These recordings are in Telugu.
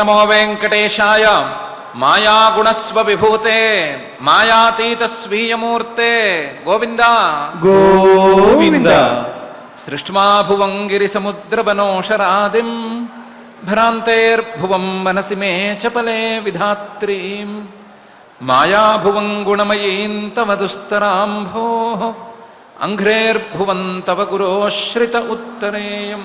నమో వెంకటేశాయ మాయాగుణస్వ విభూతే మాయాతీత స్వీయమూర్తే గోవింద గోవింద. సృష్ట్మాభువం గిరిసముద్రవనోషరాదిం భ్రాంతేర్భువం మనసి మే చపలే విధాత్రీం మాయాభువం గుణమయీం తవ దుస్తరాంభో అంఘ్రేర్భువం తవ గురోశ్రిత ఉత్తరేయం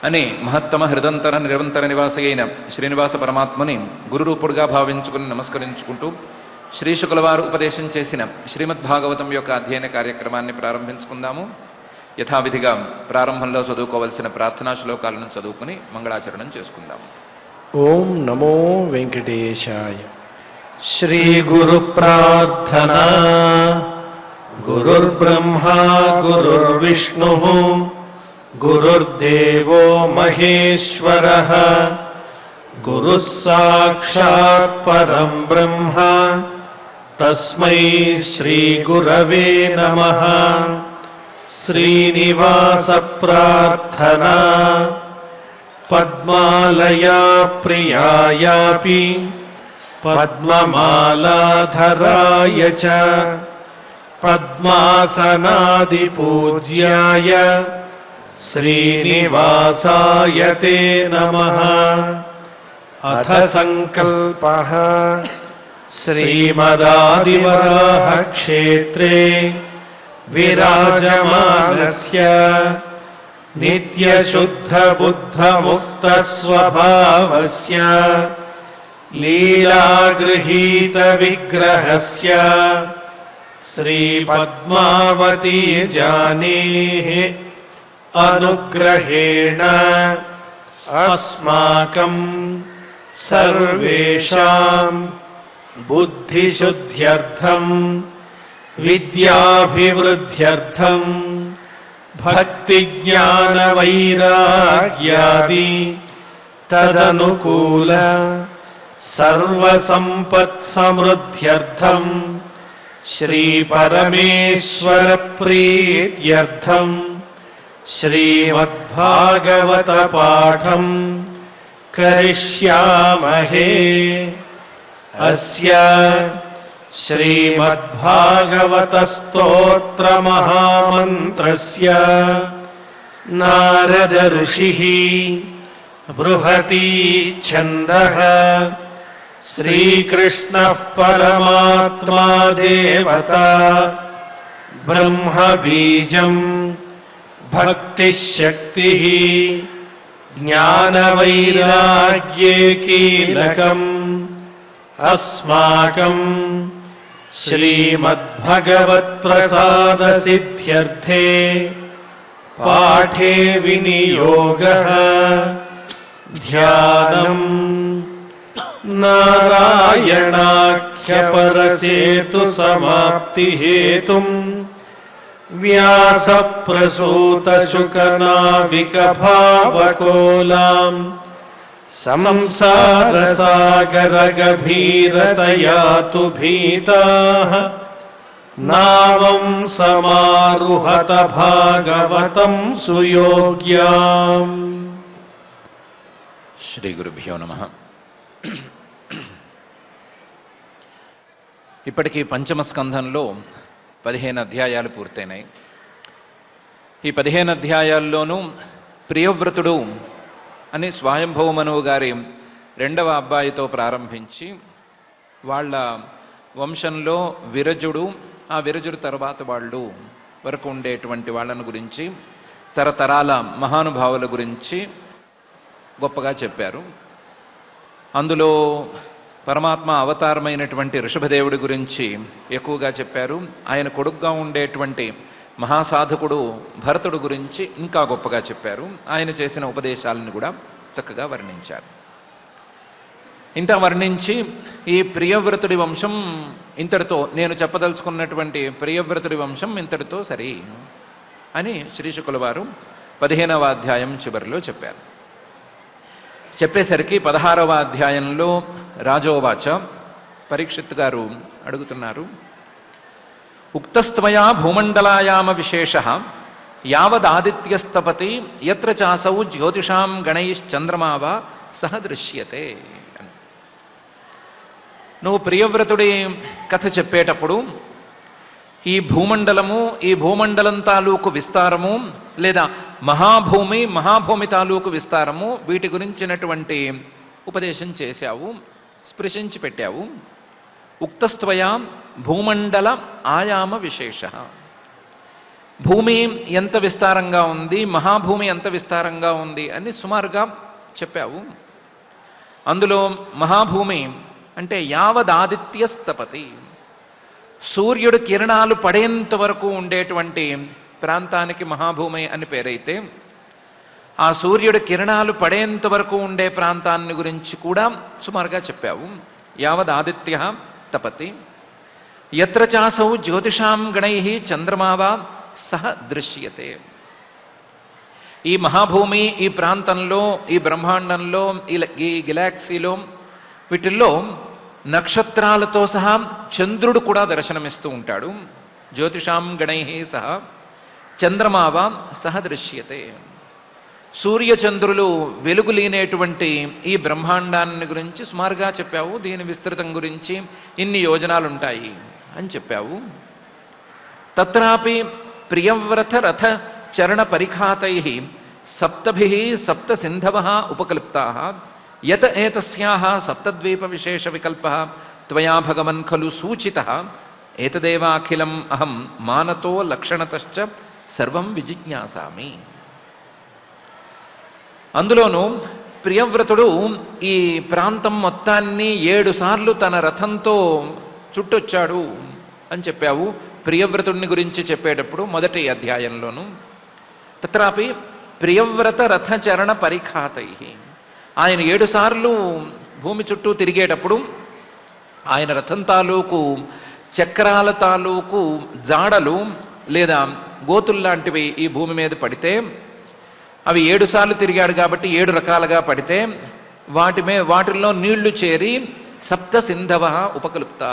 అని మహత్తమ హృదంతర నిరంతర నివాసి అయిన శ్రీనివాస పరమాత్మని గురురూపుడుగా భావించుకుని నమస్కరించుకుంటూ శ్రీశుకుల వారు ఉపదేశం చేసిన శ్రీమద్భాగవతం యొక్క అధ్యయన కార్యక్రమాన్ని ప్రారంభించుకుందాము. యథావిధిగా ప్రారంభంలో చదువుకోవలసిన ప్రార్థనా శ్లోకాలను చదువుకుని మంగళాచరణం చేసుకుందాము. ఓం నమో వెంకటేశాయ. శ్రీ గురు ప్రార్థనా. గురుర్బ్రహ్మా గురుర్విష్ణు గురుర్దేవో మహేశ్వరః గురుః సాక్షాత్ పరం బ్రహ్మ తస్మై శ్రీ గురవే నమః. శ్రీనివాస ప్రార్థనా. పద్మాలయా ప్రియాయాపి పద్మమాలాధరాయ చ పద్మాసనాదిపూజ్యాయ శ్రీనివాసాయ తే నమః. అథ సంకల్పః. శ్రీమదాదివరాహ క్షేత్రే విరాజమానస్య నిత్యశుద్ధబుద్ధముక్తస్వభావస్య లీలాగృహీత విగ్రహస్య శ్రీపద్మావతీ జానేః అనుగ్రహేణ అస్మాకం సర్వేషాం బుద్ధిశుద్ధ్యర్థం విద్యాభివృద్ధ్యర్థం భక్తిజ్ఞానవైరాగ్యాది తదనుకూల సర్వసంపత్సమృద్ధ్యర్థం శ్రీపరమేశ్వర ప్రీత్యర్థం శ్రీమద్భాగవత పాఠం కరిష్యామహే. అస్య శ్రీమద్భాగవత స్తోత్ర మహామంత్రస్య నారద ఋషిః బృహతి ఛందః శ్రీకృష్ణః పరమాత్మా దేవతా బ్రహ్మ బీజం భక్తిశక్తిః జ్ఞానవైరాగ్యే కీలకం అస్మాకం శ్రీమద్భగవత్ప్రసాదసిద్ధ్యర్థే పాఠే వినియోగః. ధ్యానం నారాయణాఖ్యపరసేతు సమాప్తిహేతుం వ్యాసప్రసూతశుకనావికభావకోలాం సంసారసాగరగభీరతయాతు భీతాః నావం సమారుహత భాగవతం సుయోగ్యాం. శ్రీ గురుభ్యో నమః. ఇప్పటికీ పంచమ స్కంధంలో 15 అధ్యాయాలు పూర్తయినాయి. ఈ 15 అధ్యాయాల్లోనూ ప్రియవ్రతుడు అని స్వయంభవమనువు గారి 2వ అబ్బాయితో ప్రారంభించి వాళ్ళ వంశంలో విరజుడు, ఆ విరజుడు తర్వాత వాళ్ళు వరకు ఉండేటువంటి వాళ్ళను గురించి, తరతరాల మహానుభావుల గురించి గొప్పగా చెప్పారు. అందులో పరమాత్మ అవతారమైనటువంటి ఋషభదేవుడి గురించి ఎక్కువగా చెప్పారు. ఆయన కొడుకుగా ఉండేటువంటి మహాసాధకుడు భరతుడు గురించి ఇంకా గొప్పగా చెప్పారు. ఆయన చేసిన ఉపదేశాలను కూడా చక్కగా వర్ణించారు. ఇంత వర్ణించి ఈ ప్రియవ్రతుడి వంశం ఇంతటితో, నేను చెప్పదలుచుకున్నటువంటి ప్రియవ్రతుడి వంశం ఇంతటితో సరి అని శ్రీశుకుల వారు 15వ అధ్యాయం చివరిలో చెప్పారు. చెప్పేసరికి 16వ అధ్యాయంలో రాజోవాచ, పరీక్షిత్ గారు అడుగుతున్నారు, ఉక్తస్త్వయా భూమండలాయామ విశేష యావదాదిత్యస్తపతి యత్ర చాసౌ జ్యోతిషాం గణైశ్చంద్రమావ సహ దృశ్యతే. నువ్వు ప్రియవ్రతుడి కథ చెప్పేటప్పుడు ఈ భూమండలము, ఈ భూమండలం తాలూకు విస్తారము, లేదా మహాభూమి తాలూకు విస్తారము, వీటి గురించినటువంటి ఉపదేశం చేశావు, స్పృశించి పెట్టావు. ఉక్తస్త్వయా భూమండల ఆయామ విశేష. భూమి ఎంత విస్తారంగా ఉంది, మహాభూమి ఎంత విస్తారంగా ఉంది అని సుమారుగా చెప్పావు. అందులో మహాభూమి అంటే యావదాదిత్యస్తపతి, సూర్యుడు కిరణాలు పడేంత వరకు ఉండేటువంటి ప్రాంతానికి మహాభూమి అని పేరైతే, ఆ సూర్యుడు కిరణాలు పడేంత వరకు ఉండే ప్రాంతాన్ని గురించి కూడా సుమారుగా చెప్పావు. యావదాదిత్య తపతి యత్ర చాసౌ జ్యోతిషాం గణై చంద్రమావా సహ దృశ్యతే. ఈ మహాభూమి, ఈ ప్రాంతంలో, ఈ బ్రహ్మాండంలో, ఈ గెలాక్సీలో, వీటిల్లో నక్షత్రాలతో సహా చంద్రుడు కూడా దర్శనమిస్తూ ఉంటాడు. జ్యోతిషాం గణై సహ చంద్రమావ సహ దృశ్యతే. సూర్యచంద్రులు వెలుగులీనేటువంటి ఈ బ్రహ్మాండాన్ని గురించి సుమారుగా చెప్పావు. దీని విస్తృతం గురించి ఇన్ని యోజనాలుంటాయి అని చెప్పావు. తత్రాపి ప్రియవ్రత రథ చరణ పరిఖాతై సప్తభిః సప్త సింధవః ఉపకల్ప్తాః యత ఏతస్యాః సప్తద్వీప విశేష వికల్పః త్వయా భగవన్ ఖలు సూచితః ఏతదేవాఖిలం అహం మానతో లక్షణతశ్చ సర్వం విజిజ్ఞాసామి. అందులోనూ ప్రియవ్రతుడు ఈ ప్రాంతం మొత్తాన్ని 7 సార్లు తన రథంతో చుట్టొచ్చాడు అని చెప్పావు. ప్రియవ్రతుడిని గురించి చెప్పేటప్పుడు మొదటి అధ్యాయంలోను తత్రాపి ప్రియవ్రత రథచరణ పరిఖాతై, ఆయన 7 సార్లు భూమి చుట్టూ తిరిగేటప్పుడు ఆయన రథం తాలూకు చక్రాల తాలూకు జాడలు లేదా గోతుల్లాంటివి ఈ భూమి మీద పడితే, అవి 7 సార్లు తిరిగాడు కాబట్టి 7 రకాలుగా పడితే వాటిల్లో నీళ్లు చేరి సప్త సింధవ ఉపకల్ప్తా,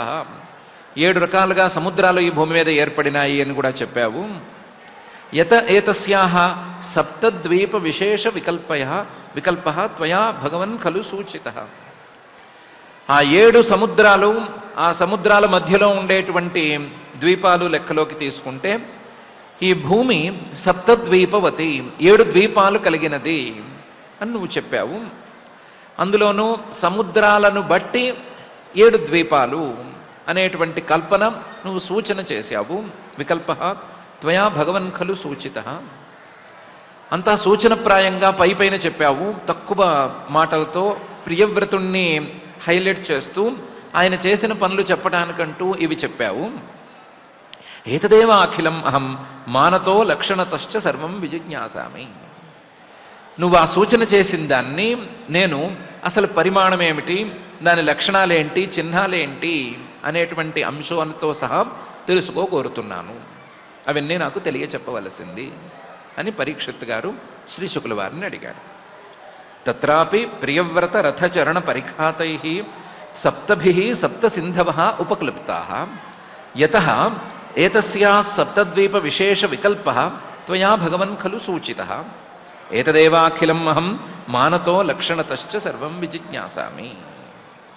7 రకాలుగా సముద్రాలు ఈ భూమి మీద ఏర్పడినాయి అని కూడా చెప్పావు. యత ఏతస్యాః సప్తద్వీప విశేష వికల్పః త్వయా భగవన్ ఖలు సూచితః. ఆ 7 సముద్రాలు, ఆ సముద్రాల మధ్యలో ఉండేటువంటి ద్వీపాలు లెక్కలోకి తీసుకుంటే ఈ భూమి సప్తద్వీపవతి, 7 ద్వీపాలు కలిగినది అని నువ్వు చెప్పావు. అందులోనూ సముద్రాలను బట్టి 7 ద్వీపాలు అనేటువంటి కల్పన నువ్వు సూచన చేశావు. వికల్పః త్వయా భగవన్ ఖలు సూచితః. అంతా సూచనప్రాయంగా పైపైన చెప్పావు. తక్కువ మాటలతో ప్రియవ్రతుణ్ణి హైలైట్ చేస్తూ ఆయన చేసిన పనులు చెప్పడానికంటూ ఇవి చెప్పావు. ఏతదేవ అఖిలం అహం మానతో లక్షణతశ్చ సర్వం విజిజ్ఞాసామి. నువ్వు ఆ సూచన చేసిన దాన్ని నేను అసలు పరిమాణం ఏమిటి, దాని లక్షణాలేంటి, చిహ్నాలేంటి అనేటువంటి అంశాలతో సహా తెలుసుకోగోరుతున్నాను. అవన్నీ నాకు తెలియచెప్పవలసింది అని పరీక్షిత్ గారు శ్రీ శుకుల వారిని అడిగాడు. తత్రాపి ప్రియవ్రత రథచరణ పరిఖాతై సప్తభిః సప్త సింధవః ఉపక్లుప్తాః యతః ఏతస్యాః సప్తద్వీప విశేష వికల్పః త్వయా భగవన్ ఖలు సూచితః ఏతదేవాఖిలం అహం మానతో లక్షణతశ్చ సర్వం విజిజ్ఞాసామి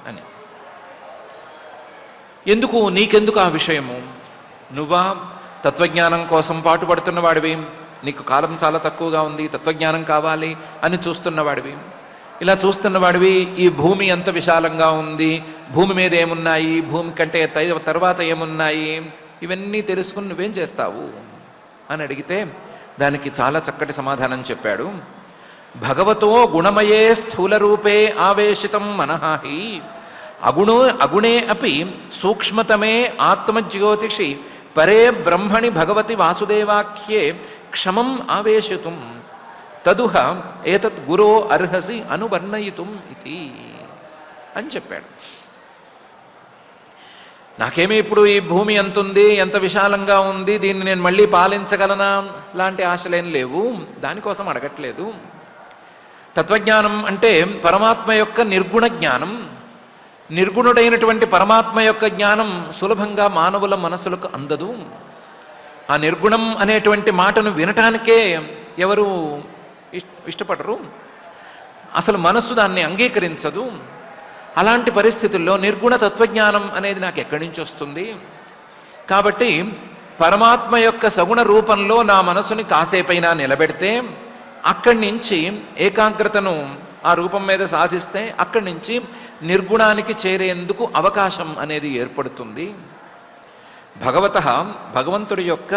అని. నీకెందుకు ఆ విషయము? నువ్వా తత్వజ్ఞానం కోసం పాటుపడుతున్నవాడివి, నీకు కాలం చాలా తక్కువగా ఉంది, తత్వజ్ఞానం కావాలి అని చూస్తున్నవాడివి. ఇలా చూస్తున్నవాడివి ఈ భూమి ఎంత విశాలంగా ఉంది, భూమి మీద ఏమున్నాయి, భూమి కంటే తర్వాత ఏమున్నాయి, ఇవన్నీ తెలుసుకుని నువ్వేం చేస్తావు అని అడిగితే దానికి చాలా చక్కటి సమాధానం చెప్పాడు. భగవతో గుణమయే స్థూలరూపే ఆవేశితం మనః అగుణే అపి సూక్ష్మతమే ఆత్మజ్యోతిషి పరే బ్రహ్మణి భగవతి వాసుదేవాఖ్యే క్షమం ఆవేశితుం తదుహ ఏతత్ గురో అర్హసి అనువర్ణయితుం ఇది అని చెప్పాడు. నాకేమీ ఇప్పుడు ఈ భూమి ఎంత ఉంది, ఎంత విశాలంగా ఉంది, దీన్ని నేను మళ్ళీ పాలించగలనా లాంటి ఆశలేం లేవు, దానికోసం అడగట్లేదు. తత్వజ్ఞానం అంటే పరమాత్మ యొక్క నిర్గుణ జ్ఞానం. నిర్గుణుడైనటువంటి పరమాత్మ యొక్క జ్ఞానం సులభంగా మానవుల మనసులకు అందదు. ఆ నిర్గుణం అనేటువంటి మాటను వినటానికే ఎవరు ఇష్టపడరు. అసలు మనస్సు దాన్ని అంగీకరించదు. అలాంటి పరిస్థితుల్లో నిర్గుణ తత్వజ్ఞానం అనేది నాకు ఎక్కడి నుంచి వస్తుంది? కాబట్టి పరమాత్మ యొక్క సగుణ రూపంలో నా మనసుని కాసేపైనా నిలబెడితే అక్కడి నుంచి ఏకాగ్రతను ఆ రూపం మీద సాధిస్తే అక్కడి నుంచి నిర్గుణానికి చేరేందుకు అవకాశం అనేది ఏర్పడుతుంది. భగవంతుడి యొక్క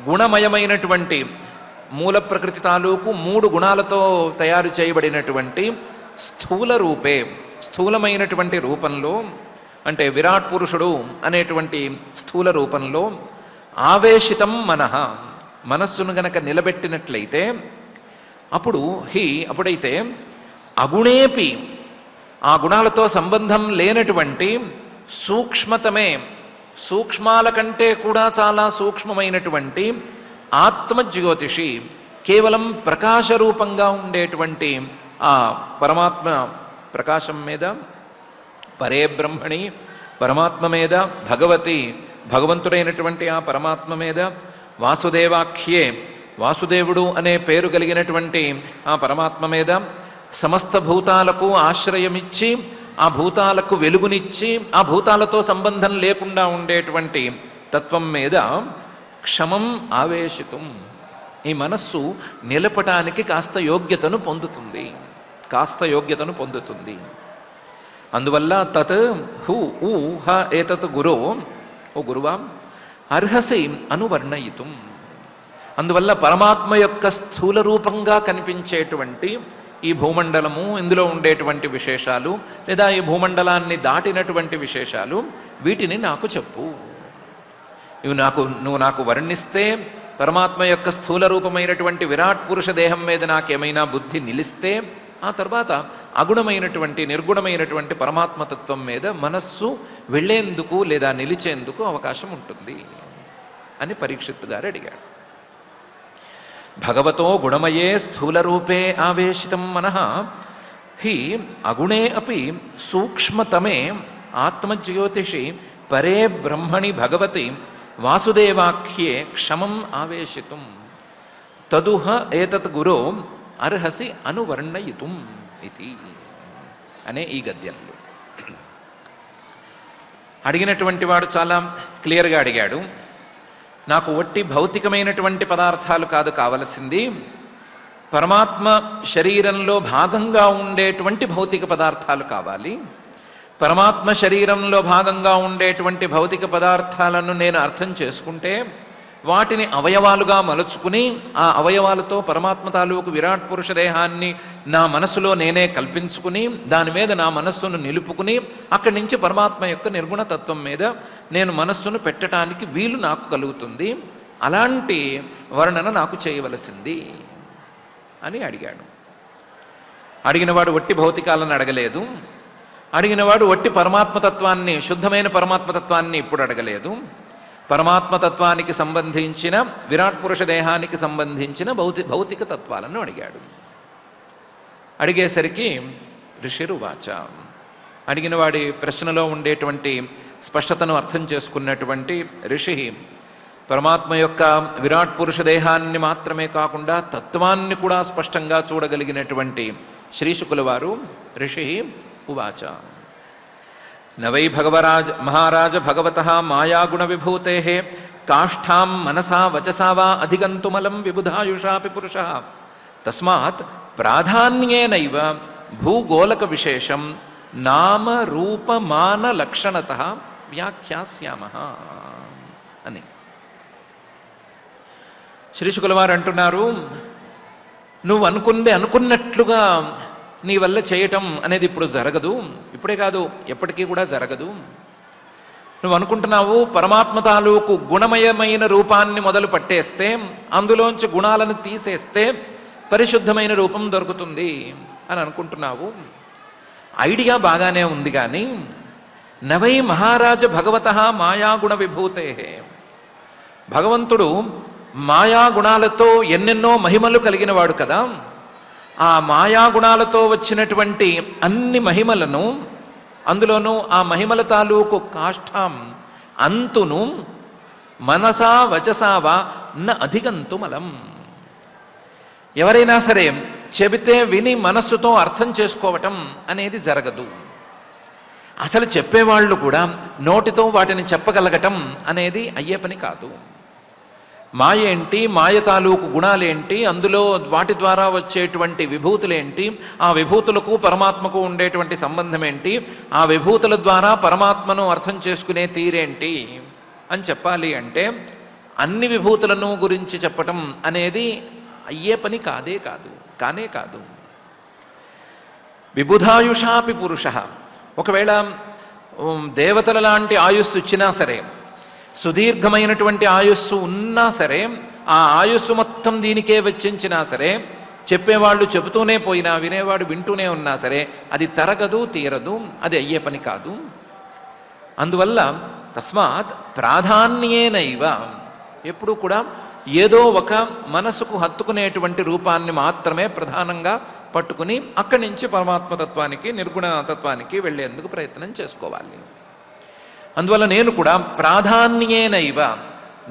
గుణమయమైనటువంటి మూల ప్రకృతి తాలూకు 3 గుణాలతో తయారు చేయబడినటువంటి స్థూలమైనటువంటి రూపంలో, అంటే విరాట్ పురుషుడు అనేటువంటి స్థూల రూపంలో ఆవేశితం మనస్సును గనక నిలబెట్టినట్లయితే అప్పుడైతే అగుణేపి ఆ గుణాలతో సంబంధం లేనటువంటి సూక్ష్మాల కంటే కూడా చాలా సూక్ష్మమైనటువంటి ఆత్మజ్యోతిషి, కేవలం ప్రకాశ రూపంగా ఉండేటువంటి ఆ పరమాత్మ ప్రకాశం మీద, పరే బ్రహ్మణి పరమాత్మ మీద, భగవంతుడైనటువంటి ఆ పరమాత్మ మీద, వాసుదేవాఖ్యే వాసుదేవుడు అనే పేరు కలిగినటువంటి ఆ పరమాత్మ మీద, సమస్త భూతాలకు ఆశ్రయమిచ్చి ఆ భూతాలకు వెలుగునిచ్చి ఆ భూతాలతో సంబంధం లేకుండా ఉండేటువంటి తత్వం మీద క్షమం ఆవేశితం, ఈ మనస్సు నిలపటానికి కాస్త యోగ్యతను పొందుతుంది. అందువల్ల తత్ ఏతత్ గురో, ఓ గురువా, అర్హసి అనువర్ణయితుం. అందువల్ల పరమాత్మ యొక్క స్థూల రూపంగా కనిపించేటువంటి ఈ భూమండలము, ఇందులో ఉండేటువంటి విశేషాలు, లేదా ఈ భూమండలాన్ని దాటినటువంటి విశేషాలు, వీటిని నాకు చెప్పు. నువ్వు నాకు వర్ణిస్తే, పరమాత్మ యొక్క స్థూల రూపమైనటువంటి విరాట్ పురుష దేహం మీద నాకేమైనా బుద్ధి నిలిస్తే, ఆ తర్వాత అగుణమైనటువంటి నిర్గుణమైనటువంటి పరమాత్మతత్వం మీద మనస్సు వెళ్ళేందుకు లేదా నిలిచేందుకు అవకాశం ఉంటుంది అని పరీక్షిత్ గారు అడిగాడు. భగవతో గుణమయే స్థూలరూపే ఆవేశితం మనః హి అగుణే అపి సూక్ష్మతమే ఆత్మజ్యోతిషి పరే బ్రహ్మణి భగవతి వాసుదేవాఖ్యే క్షమం ఆవేశితుం తదుహ ఏతత్ గురో అర్హసి అనువర్ణయితుం ఇది అనే ఈ గద్యంలో అడిగినటువంటి వాడు చాలా క్లియర్గా అడిగాడు. నాకు ఒట్టి భౌతికమైనటువంటి పదార్థాలు కాదు కావలసింది, పరమాత్మ శరీరంలో భాగంగా ఉండేటువంటి భౌతిక పదార్థాలు కావాలి. పరమాత్మ శరీరంలో భాగంగా ఉండేటువంటి భౌతిక పదార్థాలను నేను అర్థం చేసుకుంటే, వాటిని అవయవాలుగా మలుచుకుని ఆ అవయవాలతో పరమాత్మ తాలూకు విరాట్ పురుష దేహాన్ని నా మనసులో నేనే కల్పించుకుని దాని మీద నా మనస్సును నిలుపుకుని అక్కడి నుంచి పరమాత్మ యొక్క నిర్గుణతత్వం మీద నేను మనస్సును పెట్టడానికి వీలు నాకు కలుగుతుంది. అలాంటి వర్ణన నాకు చేయవలసింది అని అడిగాడు. అడిగినవాడు ఒట్టి భౌతికాలను అడగలేదు. అడిగినవాడు ఒట్టి పరమాత్మతత్వాన్ని, శుద్ధమైన పరమాత్మతత్వాన్ని ఇప్పుడు అడగలేదు. పరమాత్మతత్వానికి సంబంధించిన, విరాట్ పురుష దేహానికి సంబంధించిన భౌతిక తత్వాలను అడిగాడు. అడిగేసరికి ఋషిరువాచ, అడిగిన వాడి ప్రశ్నలో ఉండేటువంటి స్పష్టతను అర్థం చేసుకున్నటువంటి ఋషి పరమాత్మ యొక్క విరాట్ పురుష దేహాన్ని మాత్రమే కాకుండా తత్వాన్ని కూడా స్పష్టంగా చూడగలిగినటువంటి శ్రీశుకుల వారు ఋషి ఉవాచ, నవై మహారాజ భగవతః మాయాగుణ విభూతేః కాష్ఠాం మనసా వచసా వా అధిగంతుమలం విబుధాయుషాపి పురుషః తస్మాత్ ప్రాధాన్యేనైవ భూగోళక విశేషం నామ రూపమాన లక్షణతః వ్యాఖ్యాస్యామః అని శ్రీశుకుల వారు అంటున్నారు. నువ్వు అనుకున్నట్లుగా నీ వల్ల చేయటం అనేది ఇప్పుడు జరగదు. ఇప్పుడే కాదు, ఎప్పటికీ కూడా జరగదు. నువ్వు అనుకుంటున్నావు పరమాత్మ తాలూకు గుణమయమైన రూపాన్ని మొదలు పట్టేస్తే, అందులోంచి గుణాలను తీసేస్తే పరిశుద్ధమైన రూపం దొరుకుతుంది అని అనుకుంటున్నావు. ఐడియా బాగానే ఉంది, కానీ నవై మహారాజ భగవతః మాయాగుణ విభూతే, భగవంతుడు మాయాగుణాలతో ఎన్నెన్నో మహిమలు కలిగిన వాడు కదా. ఆ మాయాగుణాలతో వచ్చినటువంటి అన్ని మహిమలను, అందులోనూ ఆ మహిమల తాలూకు కాష్ఠం అంతును మనసా వచసా వా న అధిగంతుమలం. ఎవరైనా సరే చెబితే విని మనస్సుతో అర్థం చేసుకోవటం అనేది జరగదు. అసలు చెప్పేవాళ్ళు కూడా నోటితో వాటిని చెప్పగలగటం అనేది అయ్యే పని కాదు. మాయ ఏంటి, మాయ తాలూకు గుణాలేంటి, అందులో వాటి ద్వారా వచ్చేటువంటి విభూతులేంటి, ఆ విభూతులకు పరమాత్మకు ఉండేటువంటి సంబంధం ఏంటి, ఆ విభూతుల ద్వారా పరమాత్మను అర్థం చేసుకునే తీరేంటి అని చెప్పాలి అంటే అన్ని విభూతులను గురించి చెప్పటం అనేది అయ్యే పని కానే కాదు. విబుధాయుషాపి పురుష, ఒకవేళ దేవతల లాంటి ఆయుస్సు ఇచ్చినా సరే, సుదీర్ఘమైనటువంటి ఆయుస్సు ఉన్నా సరే, ఆ ఆయుస్సు మొత్తం దీనికే వెచ్చించినా సరే, చెప్పేవాళ్ళు చెబుతూనే పోయినా వినేవాడు వింటూనే ఉన్నా సరే అది తరగదు, తీరదు, అది అయ్యే పని కాదు. అందువల్ల తస్మాత్ ప్రాధాన్యేనైవ, ఎప్పుడూ కూడా ఏదో ఒక మనసుకు హత్తుకునేటువంటి రూపాన్ని మాత్రమే ప్రధానంగా పట్టుకుని అక్కడి నుంచి పరమాత్మతత్వానికి, నిర్గుణ తత్వానికి వెళ్ళేందుకు ప్రయత్నం చేసుకోవాలి. అందువల్ల నేను కూడా ప్రాధాన్యేనైవ,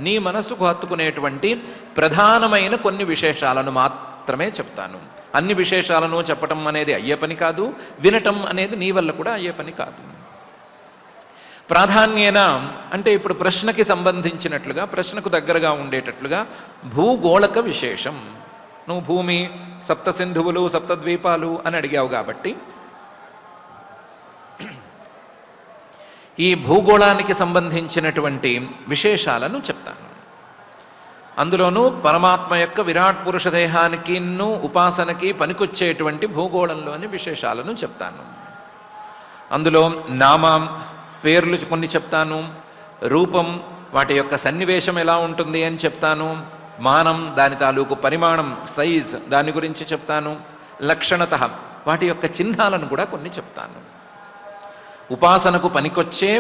నీ మనసుకు హత్తుకునేటువంటి ప్రధానమైన కొన్ని విశేషాలను మాత్రమే చెప్తాను. అన్ని విశేషాలను చెప్పటం అనేది అయ్యే పని కాదు, వినటం అనేది నీ వల్ల కూడా అయ్యే పని కాదు. ప్రాధాన్యేన అంటే ఇప్పుడు ప్రశ్నకి సంబంధించినట్లుగా, ప్రశ్నకు దగ్గరగా ఉండేటట్లుగా భూగోళక విశేషం. నువ్వు భూమి, సప్త సింధువులు, సప్తద్వీపాలు అని అడిగావు కాబట్టి ఈ భూగోళానికి సంబంధించినటువంటి విశేషాలను చెప్తాను. అందులోనూ పరమాత్మ యొక్క విరాట్ పురుష దేహానికి ఉపాసనకి పనికొచ్చేటువంటి భూగోళంలోని విశేషాలను చెప్తాను. అందులో నామం, పేర్లు కొన్ని చెప్తాను, రూపం, వాటి యొక్క సన్నివేశం ఎలా ఉంటుంది అని చెప్తాను, మానం, దాని తాలూకు పరిమాణం, సైజ్, దాని గురించి చెప్తాను, లక్షణత, వాటి యొక్క చిహ్నాలను కూడా కొన్ని చెప్తాను. ఉపాసనకు పనికొచ్చే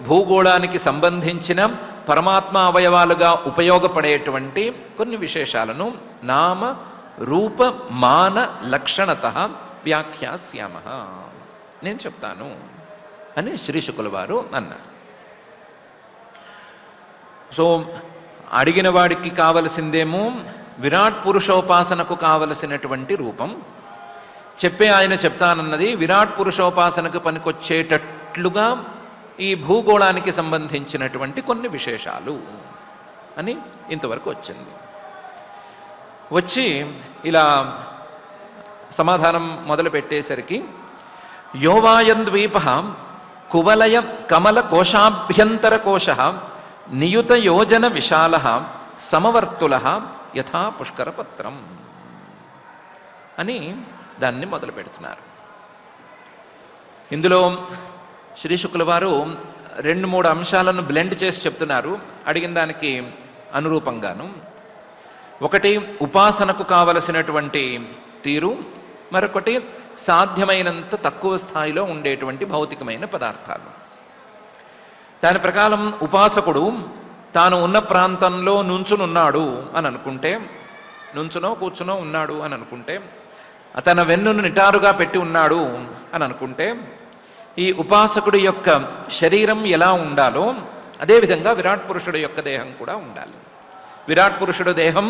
భూగోళానికి సంబంధించిన పరమాత్మ అవయవాలుగా ఉపయోగపడేటువంటి కొన్ని విశేషాలను నామ రూప మాన లక్షణత వ్యాఖ్యాస్యామ, నేను చెప్తాను అని శ్రీ శుకుల వారు అన్నారు. సో అడిగిన వాడికి కావలసిందేమో విరాట్ పురుషోపాసనకు కావలసినటువంటి రూపం, చెప్పే ఆయన చెప్తానన్నది విరాట్ పురుషోపాసనకు పనికొచ్చేటట్లుగా ఈ భూగోళానికి సంబంధించినటువంటి కొన్ని విశేషాలు అని ఇంతవరకు వచ్చింది. వచ్చి ఇలా సమాధానం మొదలు పెట్టేసరికి యోవాయంద్వీప కువలయ కమల కోశాభ్యంతర కోశ నియుత యోజన విశాల సమవర్తుల యథా పుష్కరపత్రం అని దాన్ని మొదలు పెడుతున్నారు. ఇందులో శ్రీ శుకుల వారు 2-3 అంశాలను బ్లెండ్ చేసి చెప్తున్నారు అడిగిన దానికి అనురూపంగాను. ఒకటి ఉపాసనకు కావలసినటువంటి తీరు, మరొకటి సాధ్యమైనంత తక్కువ స్థాయిలో ఉండేటువంటి భౌతికమైన పదార్థాలు. దాని ప్రకారం ఉపాసకుడు తాను ఉన్న ప్రాంతంలో నుంచునున్నాడు అని అనుకుంటే, నుంచునో కూర్చునో ఉన్నాడు అని అనుకుంటే, తన వెన్నును నిటారుగా పెట్టి ఉన్నాడు అని అనుకుంటే, ఈ ఉపాసకుడి యొక్క శరీరం ఎలా ఉండాలో అదేవిధంగా విరాట్ పురుషుడు యొక్క దేహం కూడా ఉండాలి. విరాట్ పురుషుడు దేహం,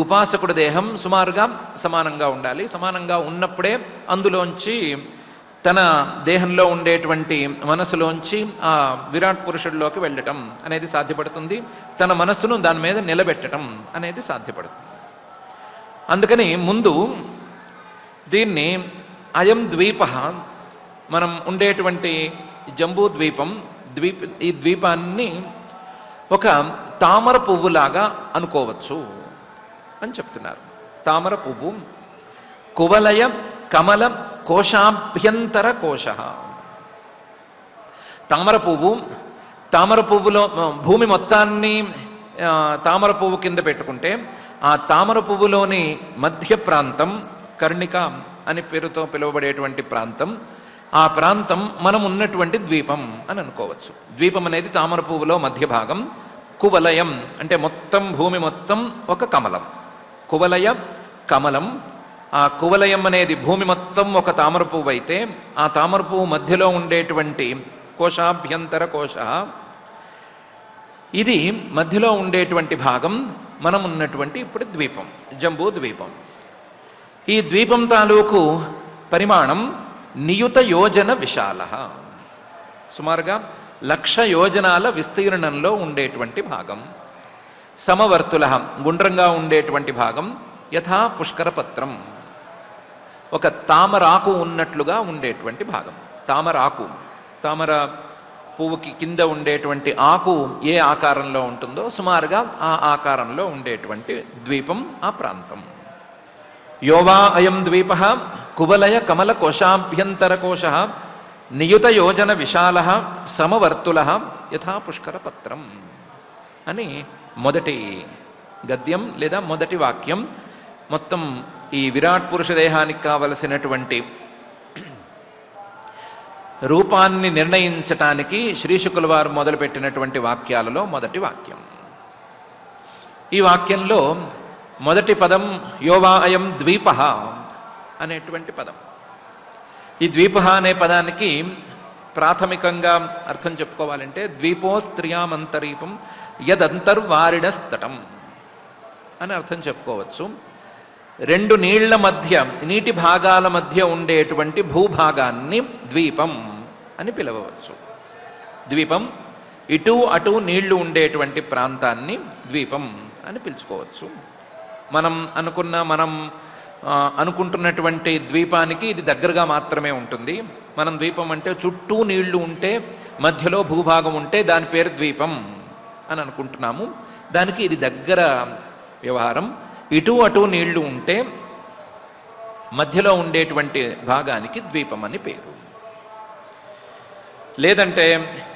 ఉపాసకుడు దేహం సుమారుగా సమానంగా ఉండాలి. సమానంగా ఉన్నప్పుడే అందులోంచి తన దేహంలో ఉండేటువంటి మనసులోంచి ఆ విరాట్ పురుషుడిలోకి వెళ్ళటం అనేది సాధ్యపడుతుంది. తన మనస్సును దాని మీద నిలబెట్టడం అనేది సాధ్యపడుతుంది. అందుకని ముందు దీన్ని అయం ద్వీప, మనం ఉండేటువంటి జంబూ ద్వీపం, ఈ ద్వీపాన్ని ఒక తామర పువ్వులాగా అనుకోవచ్చు అని చెప్తున్నారు. తామర పువ్వు కువలయ కమల కోశాభ్యంతర కోశ. తామర పువ్వులో భూమి మొత్తాన్ని తామర పువ్వు కింద పెట్టుకుంటే ఆ తామర పువ్వులోని మధ్య ప్రాంతం కర్ణిక అని పేరుతో పిలువబడేటువంటి ప్రాంతం, ఆ ప్రాంతం మనం ఉన్నటువంటి ద్వీపం అని అనుకోవచ్చు. ద్వీపం అనేది తామర పువ్వులో మధ్య భాగం. కువలయం అంటే మొత్తం భూమి మొత్తం ఒక కమలం. కువలయ కమలం. ఆ కువలయం అనేది భూమి మొత్తం ఒక తామర పువ్వు అయితే, ఆ తామర పువ్వు మధ్యలో ఉండేటువంటి కోశాభ్యంతర కోశ ఇది మధ్యలో ఉండేటువంటి భాగం మనం ఉన్నటువంటి ఇప్పుడు ద్వీపం, జంబూ ద్వీపం. ఈ ద్వీపం తాలూకు పరిమాణం నియుత యోజన విశాల, సుమారుగా 1,00,000 యోజనాల విస్తీర్ణంలో ఉండేటువంటి భాగం. సమవర్తుల, గుండ్రంగా ఉండేటువంటి భాగం. యథా పుష్కరపత్రం, ఒక తామరాకు ఉన్నట్లుగా ఉండేటువంటి భాగం. తామరాకు, తామర పువ్వుకి కింద ఉండేటువంటి ఆకు ఏ ఆకారంలో ఉంటుందో సుమారుగా ఆ ఆకారంలో ఉండేటువంటి ద్వీపం ఆ ప్రాంతం. యోవా అయం ద్వీప కువలయ కమల కోశాభ్యంతర కోశ నియుత యోజన విశాల సమవర్తుల యథా పుష్కరపత్రం అని మొదటి గద్యం లేదా మొదటి వాక్యం. మొత్తం ఈ విరాట్ పురుష దేహానికి కావలసినటువంటి రూపాన్ని నిర్ణయించటానికి శ్రీశుకుల వారు మొదలుపెట్టినటువంటి వాక్యాలలో మొదటి వాక్యం. ఈ వాక్యంలో మొదటి పదం యోవా అయం ద్వీప అనేటువంటి పదం. ఈ ద్వీప అనే పదానికి ప్రాథమికంగా అర్థం చెప్పుకోవాలంటే ద్వీపో స్త్రియామంతరీపం యదంతర్వారిణస్తటం అని అర్థం చెప్పుకోవచ్చు. 2 నీళ్ల మధ్య, నీటి భాగాల మధ్య ఉండేటువంటి భూభాగాన్ని ద్వీపం అని పిలవవచ్చు. ద్వీపం, ఇటు అటు నీళ్లు ఉండేటువంటి ప్రాంతాన్ని ద్వీపం అని పిలుచుకోవచ్చు. మనం అనుకుంటున్నటువంటి ద్వీపానికి ఇది దగ్గరగా మాత్రమే ఉంటుంది. మనం ద్వీపం అంటే చుట్టూ నీళ్లు ఉంటే మధ్యలో భూభాగం ఉంటే దాని పేరు ద్వీపం అని అనుకుంటున్నాము. దానికి ఇది దగ్గర వ్యవహారం. ఇటు అటు నీళ్లు ఉంటే మధ్యలో ఉండేటువంటి భాగానికి ద్వీపం అని పేరు. లేదంటే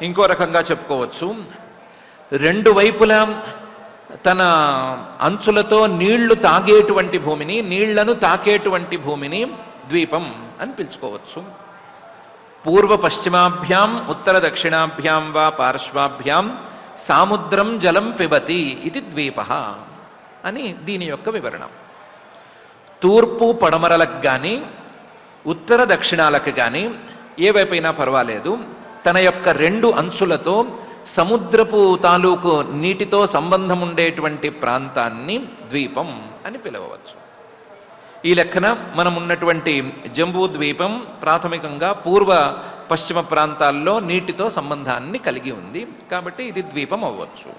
ఇంకో రకంగా చెప్పుకోవచ్చు, 2 వైపులా తన అంచులతో నీళ్లు తాగేటువంటి భూమిని, నీళ్లను తాకేటువంటి భూమిని ద్వీపం అని పిలుచుకోవచ్చు. పూర్వ పశ్చిమాభ్యాం ఉత్తర దక్షిణాభ్యాం వా పార్శ్వాభ్యాం సాముద్రం జలం పిబతి ఇది ద్వీప అని దీని యొక్క వివరణ. తూర్పు పడమరలకు కానీ ఉత్తర దక్షిణాలకు కానీ ఏ వైపైనా పర్వాలేదు, తన యొక్క 2 అంచులతో సముద్రపు తాలూకు నీటితో సంబంధం ఉండేటువంటి ప్రాంతాన్ని ద్వీపం అని పిలవవచ్చు. ఈ లెక్కన మనం ఉన్నటువంటి జంబూ ద్వీపం ప్రాథమికంగా పూర్వ పశ్చిమ ప్రాంతాల్లో నీటితో సంబంధాన్ని కలిగి ఉంది కాబట్టి ఇది ద్వీపం అవ్వచ్చు.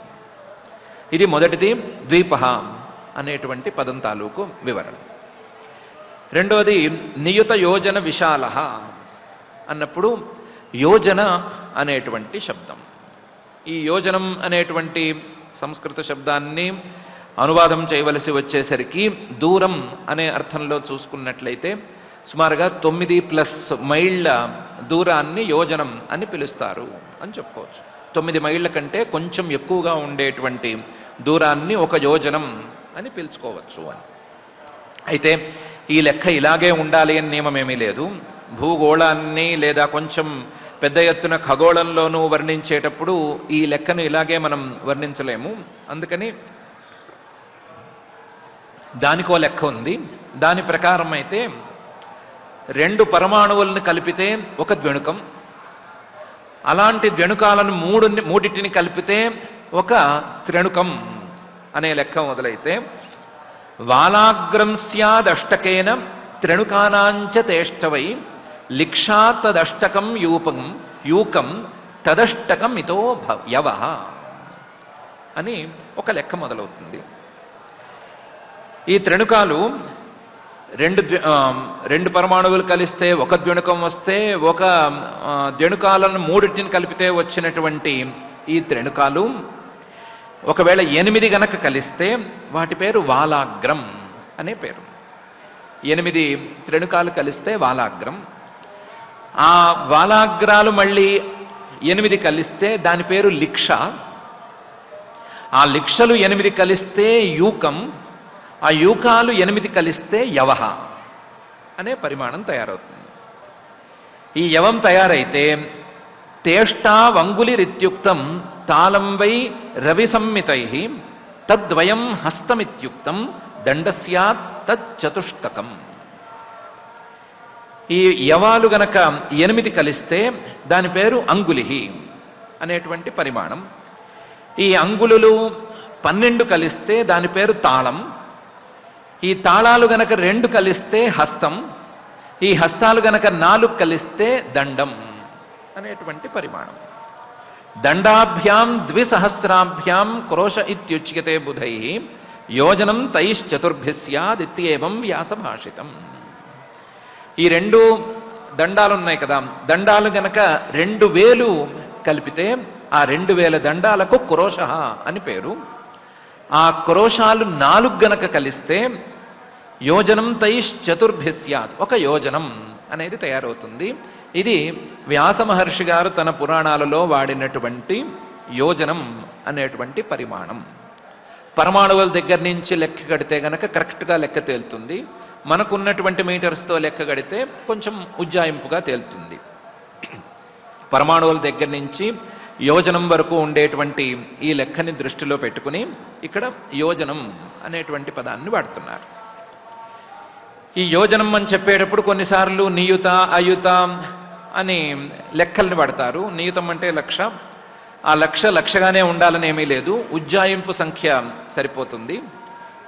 ఇది మొదటిది, ద్వీప అనేటువంటి పదం తాలూకు వివరణ. రెండవది నియుత యోజన విశాల అన్నప్పుడు యోజన అనేటువంటి శబ్దం. ఈ యోజనం అనేటువంటి సంస్కృత శబ్దాన్ని అనువాదం చేయవలసి వచ్చేసరికి దూరం అనే అర్థంలో చూసుకున్నట్లయితే సుమారుగా 9+ మైళ్ళ దూరాన్ని యోజనం అని పిలుస్తారు అని చెప్పుకోవచ్చు. 9 మైళ్ళ కంటే కొంచెం ఎక్కువగా ఉండేటువంటి దూరాన్ని ఒక యోజనం అని పిలుచుకోవచ్చు అని. అయితే ఈ లెక్క ఇలాగే ఉండాలి అని నియమమేమీ లేదు. భూగోళాన్ని లేదా కొంచెం పెద్ద ఎత్తున ఖగోళంలోనూ వర్ణించేటప్పుడు ఈ లెక్కను ఇలాగే మనం వర్ణించలేము. అందుకని దానికో లెక్క ఉంది. దాని ప్రకారం అయితే 2 పరమాణువులను కలిపితే ఒక ద్వణుకం, అలాంటి ద్వణుకాలను మూడింటిని కలిపితే ఒక త్రణుకం అనే లెక్క మొదలైతే వాలాగ్రం స్యాదష్టకేన త్రణుకానాంచ తేష్టవై లిక్షా తదష్టకం యూకం తదష్టకం ఇతో యవ అని ఒక లెక్క మొదలవుతుంది. ఈ త్రణుకాలు 2 పరమాణువులు కలిస్తే ఒక ద్వణుకం వస్తే, ఒక ద్వణుకాలను 3 కలిపితే వచ్చినటువంటి ఈ త్రణుకాలు ఒకవేళ 8 గనక కలిస్తే వాటి పేరు వాలాగ్రం అనే పేరు. 8 త్రణుకాలు కలిస్తే వాలాగ్రం. ఆ వాలాగ్రాలు మళ్ళీ 8 కలిస్తే దాని పేరు లిక్ష. ఆ లిక్షలు 8 కలిస్తే యూకం. ఆ యూకాలు 8 కలిస్తే యవహ అనే పరిమాణం తయారవుతుంది. ఈ యవం తయారైతే తేష్టావంగులిరిత్యుక్తం తాళం వై రవి సంమితై తద్వయం హస్తమిత్యుక్తం దండస్యాత్ తచ్చతుష్టకం. ఈ యవాలు గనక 8 కలిస్తే దాని పేరు అంగులి అనేటువంటి పరిమాణం. ఈ అంగుళులు 12 కలిస్తే దాని పేరు తాళం. ఈ తాళాలు గనక 2 కలిస్తే హస్తం. ఈ హస్తాలు గనక 4 కలిస్తే దండం అనేటువంటి పరిమాణం. దండాభ్యాం ద్విసహస్రాభ్యాం క్రోశ ఇత్యుచ్యతే బుధై యోజనం తైశ్చతుర్భి స్యాదిత్యేవం వ్యాసభాషితం. ఈ 2 దండాలు ఉన్నాయి కదా, దండాలు గనక 2000 కలిపితే ఆ 2000 దండాలకు క్రోశ అని పేరు. ఆ క్రోశాలు 4 గనక కలిస్తే యోజనం తైశ్చతుర్భి స్యాత్, ఒక యోజనం అనేది తయారవుతుంది. ఇది వ్యాస మహర్షి గారు తన పురాణాలలో వాడినటువంటి యోజనం అనేటువంటి పరిమాణం. పరమాణువుల దగ్గర నుంచి లెక్క కడితే గనక కరెక్ట్గా లెక్క తేలుతుంది. మనకున్నటువంటి మీటర్స్తో లెక్క కడితే కొంచెం ఉజ్జాయింపుగా తేలుతుంది. పరమాణువుల దగ్గర నుంచి యోజనం వరకు ఉండేటువంటి ఈ లెక్కని దృష్టిలో పెట్టుకుని ఇక్కడ యోజనం అనేటువంటి పదాన్ని వాడుతున్నారు. ఈ యోజనం అని చెప్పేటప్పుడు కొన్నిసార్లు నియుత అయుత అని లెక్కల్ని వాడతారు. నియుతం అంటే 1,00,000. ఆ 1,00,000 లక్షగానే ఉండాలని ఏమీ లేదు, ఉజ్జాయింపు సంఖ్య సరిపోతుంది.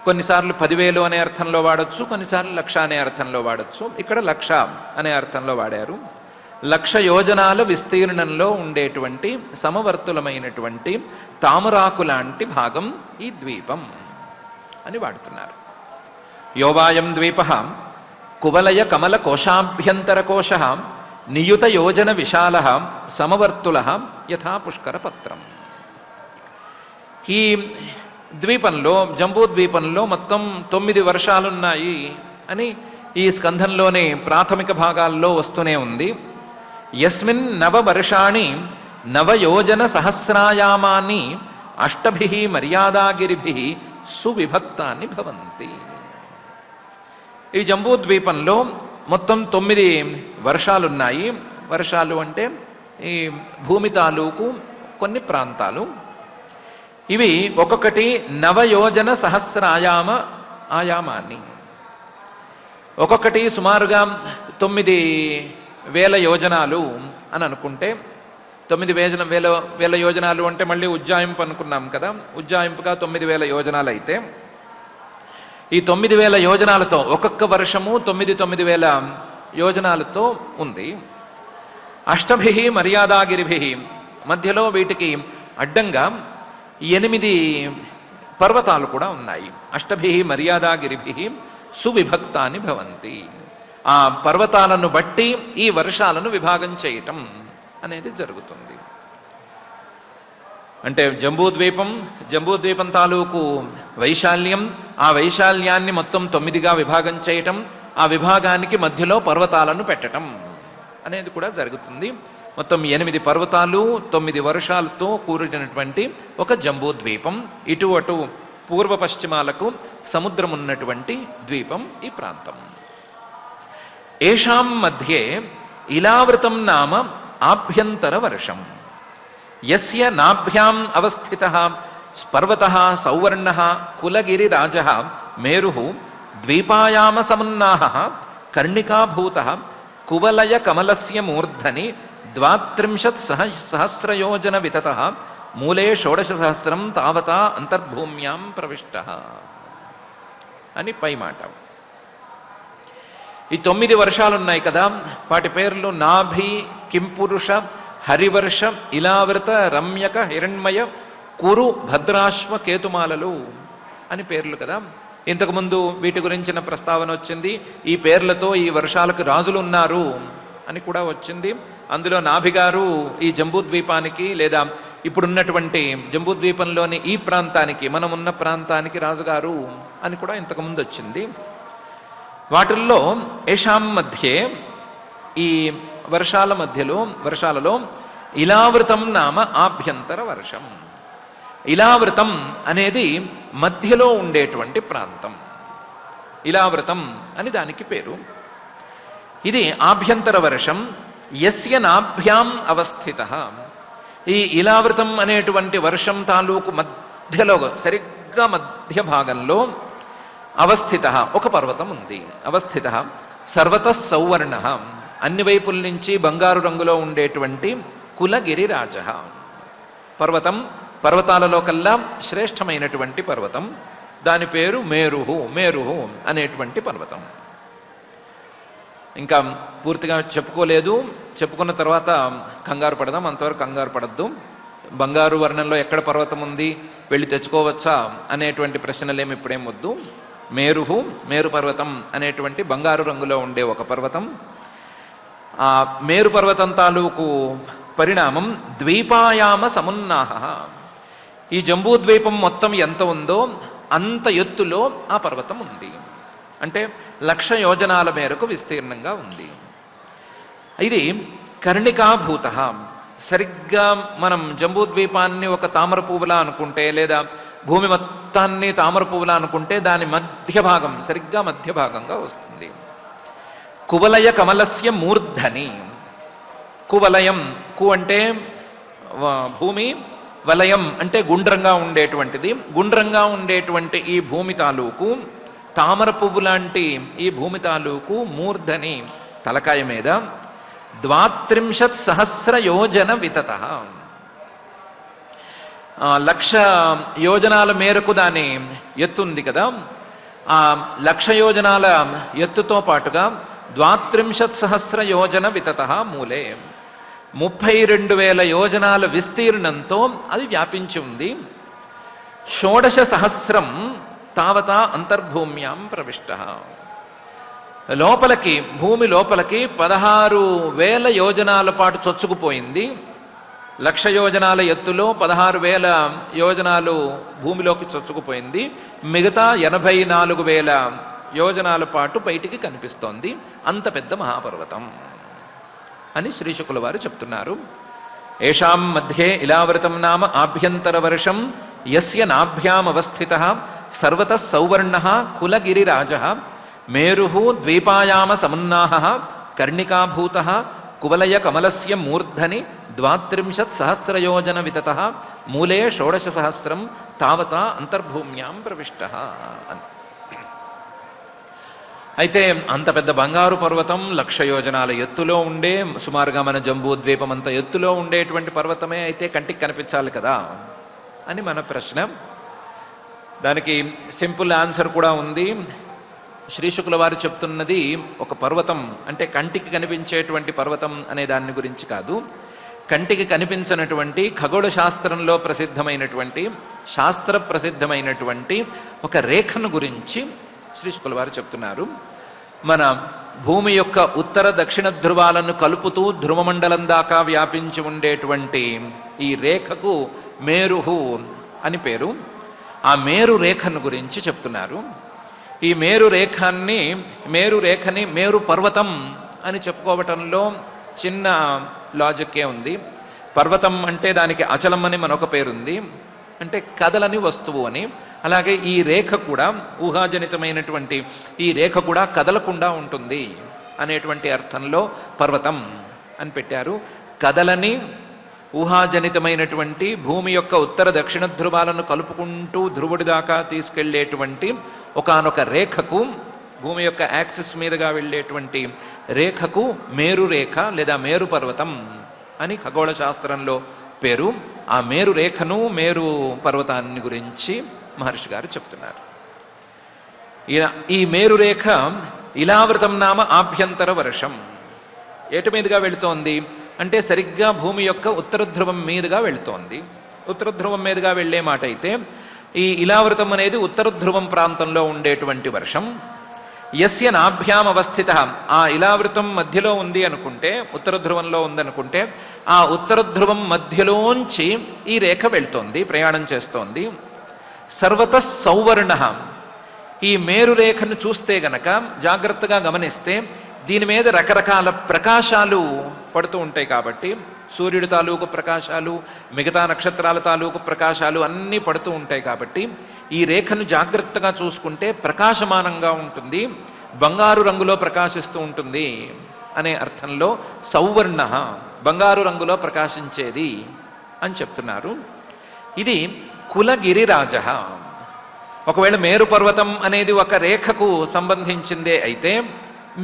కొన్నిసార్లు 10,000 అనే అర్థంలో వాడచ్చు, కొన్నిసార్లు 1,00,000 అనే అర్థంలో వాడచ్చు. ఇక్కడ 1,00,000 అనే అర్థంలో వాడారు. 1,00,000 యోజనాల విస్తీర్ణంలో ఉండేటువంటి సమవర్తులమైనటువంటి తామరాకు లాంటి భాగం ఈ ద్వీపం అని వాడుతున్నారు. యోవాయం ద్వీప కువలయ కమల కోశాభ్యంతర కోశ నియుత యోజన విశాల సమవర్తుల యథా పుష్కర పత్రం. ఈ ద్వీపంలో, జంబూ ద్వీపంలో మొత్తం 9 వర్షాలున్నాయి అని ఈ స్కంధంలోనే ప్రాథమిక భాగాల్లో వస్తూనే ఉంది. యస్మిన్ 9 వర్షాణి 9 యోజన సహస్రాయామాని అష్టభిః మర్యాదాగిరిభిః సువిభక్తాని భవంతి. ఈ జంబూ ద్వీపంలో మొత్తం 9 వర్షాలున్నాయి. వర్షాలు అంటే ఈ భూమి తాలూకు కొన్ని ప్రాంతాలు. ఇవి ఒక్కొక్కటి 9 యోజన ఆయామాన్ని, ఒక్కొక్కటి సుమారుగా 9,000 యోజనాలు అని అనుకుంటే, 9,000 యోజనాలు అంటే మళ్ళీ ఉజ్జాయింపు అనుకున్నాం కదా, ఉజ్జాయింపుగా 9,000 యోజనాలు అయితే ఈ 9,000 యోజనాలతో ఒక్కొక్క వర్షము 9,000 యోజనాలతో ఉంది. అష్టభిః మర్యాదాగిరిభిః, మధ్యలో వీటికి అడ్డంగా 8 పర్వతాలు కూడా ఉన్నాయి. అష్టభిః మర్యాదాగిరిభిః సువిభక్తాని భవంతి. ఆ పర్వతాలను బట్టి ఈ వర్షాలను విభాగం చేయటం అనేది జరుగుతుంది. అంటే జంబూద్వీపం తాలూకు వైశాల్యం, ఆ వైశాల్యాన్ని మొత్తం 9గా విభాగం చేయటం, ఆ విభాగానికి మధ్యలో పర్వతాలను పెట్టటం అనేది కూడా జరుగుతుంది. మొత్తం 8 పర్వతాలు 9 వర్షాలతో కూడినటువంటి ఒక జంబూద్వీపం. ఇటు అటు పూర్వ పశ్చిమాలకు సముద్రం ఉన్నటువంటి ద్వీపం ఈ ప్రాంతం. ఏషాం మధ్యే ఇలావృతం నామ ఆభ్యంతర వర్షం. యస్య నాభ్యాం అవస్థితః పర్వతః సౌవర్ణః కులగిరిరాజः మేరుః ద్వీపాయామ సమున్నాహః కర్ణికాభూతః కువలయ కమలస్య మూర్ధని 32 సహస్రయోజన వితతః మూలే 16,000 తావతా అంతర్భూమ్యాం ప్రవిష్టః అని పై మాట. ఈ 9 వర్షాలున్నాయి కదా, వాటి పేర్లు నాభి, కింపురుష, హరివర్ష, ఇలావృత, రమ్యక, హిరణ్మయ, కురు, భద్రాశ్వ, కేతుమాలలు అని పేర్లు కదా. ఇంతకుముందు వీటి గురించిన ప్రస్తావన వచ్చింది. ఈ పేర్లతో ఈ వర్షాలకు రాజులు ఉన్నారు అని కూడా వచ్చింది. అందులో నాభిగారు ఈ జంబూద్వీపానికి లేదా ఇప్పుడున్నటువంటి జంబూద్వీపంలోని ఈ ప్రాంతానికి, మనం ఉన్న ప్రాంతానికి రాజుగారు అని కూడా ఇంతకుముందు వచ్చింది. వాటిల్లో ఏషాం మధ్యే, ఈ వర్షాలలో ఇలావృతం నామ ఆభ్యంతర వర్షం. ఇలావృతం అనేది మధ్యలో ఉండేటువంటి ప్రాంతం, ఇలావృతం అని దానికి పేరు. ఇది ఆభ్యంతర వర్షం. యస్య నాభ్యాం అవస్థితః, ఈ ఇలావృతం అనేటువంటి వర్షం తాలూకు మధ్యలో, సరిగ్గా మధ్య భాగంలో అవస్థితః ఒక పర్వతం ఉంది. అవస్థితః సర్వతః సౌవర్ణః, అన్ని వైపుల నుంచి బంగారు రంగులో ఉండేటువంటి కులగిరిరాజః. పర్వతం పర్వతాలలో కల్లా శ్రేష్టమైనటువంటి పర్వతం. దాని పేరు మేరుహు. మేరుహు అనేటువంటి పర్వతం. ఇంకా పూర్తిగా చెప్పుకోలేదు. చెప్పుకున్న తర్వాత కంగారు పడదాం. అంతవరకు కంగారు పడద్దు. బంగారు వర్ణంలో ఎక్కడ పర్వతం ఉంది, వెళ్ళి తెచ్చుకోవచ్చా అనేటువంటి ప్రశ్నలేమి ఇప్పుడేం వద్దు. మేరుహు, మేరు పర్వతం అనేటువంటి బంగారు రంగులో ఉండే ఒక పర్వతం. ఆ మేరు పర్వతం తాలూకు పరిణామం ద్వీపాయామ సమున్నాహ. ఈ జంబూద్వీపం మొత్తం ఎంత ఉందో అంత ఎత్తులో ఆ పర్వతం ఉంది. అంటే 1,00,000 యోజనాల మేరకు విస్తీర్ణంగా ఉంది. ఇది కర్ణికాభూత. సరిగ్గా మనం జంబూద్వీపాన్ని ఒక తామర పువ్వులా అనుకుంటే, లేదా భూమి మొత్తాన్ని తామర పువ్వులా అనుకుంటే దాని మధ్య భాగం, సరిగ్గా మధ్య భాగంగా వస్తుంది. కువలయ కమలస్య మూర్ధని. కువలయం, కు అంటే భూమి, వలయం అంటే గుండ్రంగా ఉండేటువంటిది. గుండ్రంగా ఉండేటువంటి ఈ భూమి తాలూకు, తామర పువ్వు లాంటి ఈ భూమి తాలూకు మూర్ధని తలకాయ మీద 32,000 యోజన వితత. 1,00,000 యోజనాల మేరకు దాని ఎత్తుంది కదా. ఆ 1,00,000 యోజనాల ఎత్తుతో పాటుగా 32,000 యోజన వితత మూలే, 32,000 యోజనాల విస్తీర్ణంతో అది వ్యాపించి ఉంది. 16,000 తావతా అంతర్భూమ్యాం ప్రవిష్ట. లోపలికి, భూమి లోపలికి 16,000 యోజనాల పాటు చొచ్చుకుపోయింది. 1,00,000 యోజనాల ఎత్తులో 16,000 యోజనాలు భూమిలోకి చొచ్చుకుపోయింది. మిగతా 84,000 యోజనాల పాటు బయటికి కనిపిస్తోంది. అంత పెద్ద మహాపర్వతం అని శ్రీశుకుల వారు చెప్తున్నారు. ఏషాం మధ్యే ఇలావృతం నామ ఆభ్యంతర వర్షం యస్య నాభ్యామవస్థిత సర్వతః సౌవర్ణః కులగిరిరాజః మేరుః ద్వీపాయామ సమున్నాహ కర్ణికాభూతః కువలయ కమలస్య మూర్ధని 32,000 యోజన వితతః మూలే 16,000 తావతా అంతర్భూమ్యాం ప్రవిష్టః. అయితే అంత పెద్ద బంగారు పర్వతం 1,00,000 యోజనాల ఎత్తులో ఉండే, సుమారుగా మన జంబూద్వీపం అంత ఎత్తులో ఉండేటువంటి పర్వతమే అయితే కంటికి కనిపించాలి కదా అని మన ప్రశ్న. దానికి సింపుల్ ఆన్సర్ కూడా ఉంది. శ్రీశుకుల వారు చెప్తున్నది ఒక పర్వతం అంటే కంటికి కనిపించేటువంటి పర్వతం అనే దాని గురించి కాదు. కంటికి కనిపించినటువంటి ఖగోళ శాస్త్రంలో ప్రసిద్ధమైనటువంటి, శాస్త్ర ప్రసిద్ధమైనటువంటి ఒక రేఖను గురించి శ్రీశుకుల వారు చెప్తున్నారు. మన భూమి యొక్క ఉత్తర దక్షిణ ధ్రువాలను కలుపుతూ ధ్రువమండలం దాకా వ్యాపించి ఉండేటువంటి ఈ రేఖకు మేరుహు అని పేరు. ఆ మేరు రేఖను గురించి చెప్తున్నారు. ఈ మేరు రేఖని మేరు పర్వతం అని చెప్పుకోవటంలో చిన్న లాజిక్కే ఉంది. పర్వతం అంటే దానికి అచలం అని మనొక పేరుంది, అంటే కదలని వస్తువు అని. అలాగే ఈ రేఖ కూడా, ఊహాజనితమైనటువంటి ఈ రేఖ కూడా కదలకుండా ఉంటుంది అనేటువంటి అర్థంలో పర్వతం అని పెట్టారు. కదలని ఊహాజనితమైనటువంటి భూమి యొక్క ఉత్తర దక్షిణ ధ్రువాలను కలుపుకుంటూ ధ్రువుడి దాకా తీసుకెళ్లేటువంటి ఒకానొక రేఖకు, భూమి యొక్క యాక్సిస్ మీదుగా వెళ్ళేటువంటి రేఖకు మేరు రేఖ లేదా మేరు పర్వతం అని ఖగోళ శాస్త్రంలో పేరు. ఆ మేరు రేఖను, మేరు పర్వతాన్ని గురించి మహర్షి గారు చెప్తున్నారు. ఈ మేరు రేఖ ఇలావృతం నామ ఆభ్యంతర వర్షం. ఏటి మీదుగా వెళుతోంది అంటే సరిగ్గా భూమి యొక్క ఉత్తర ధ్రువం మీదుగా వెళుతోంది. ఉత్తర ధ్రువం మీదుగా వెళ్లే మాట అయితే ఈ ఇలావృతం అనేది ఉత్తర ధ్రువం ప్రాంతంలో ఉండేటువంటి వర్షం. యస్య నాభ్యాం అవస్థిత, ఆ ఇలావృతం మధ్యలో ఉంది అనుకుంటే, ఉత్తర ధ్రువంలో ఉందనుకుంటే, ఆ ఉత్తర ధ్రువం మధ్యలోంచి ఈ రేఖ వెళ్తోంది, ప్రయాణం చేస్తోంది. సర్వతః సౌవర్ణ. ఈ మేరు రేఖను చూస్తే గనక, జాగ్రత్తగా గమనిస్తే, దీని మీద రకరకాల ప్రకాశాలు పడుతూ ఉంటాయి. కాబట్టి సూర్యుడి తాలూకు ప్రకాశాలు, మిగతా నక్షత్రాల తాలూకు ప్రకాశాలు అన్నీ పడుతూ ఉంటాయి. కాబట్టి ఈ రేఖను జాగ్రత్తగా చూసుకుంటే ప్రకాశమానంగా ఉంటుంది, బంగారు రంగులో ప్రకాశిస్తూ ఉంటుంది అనే అర్థంలో సౌవర్ణ, బంగారు రంగులో ప్రకాశించేది అని చెప్తున్నారు. ఇది కులగిరిరాజ. ఒకవేళ మేరు పర్వతం అనేది ఒక రేఖకు సంబంధించిందే అయితే,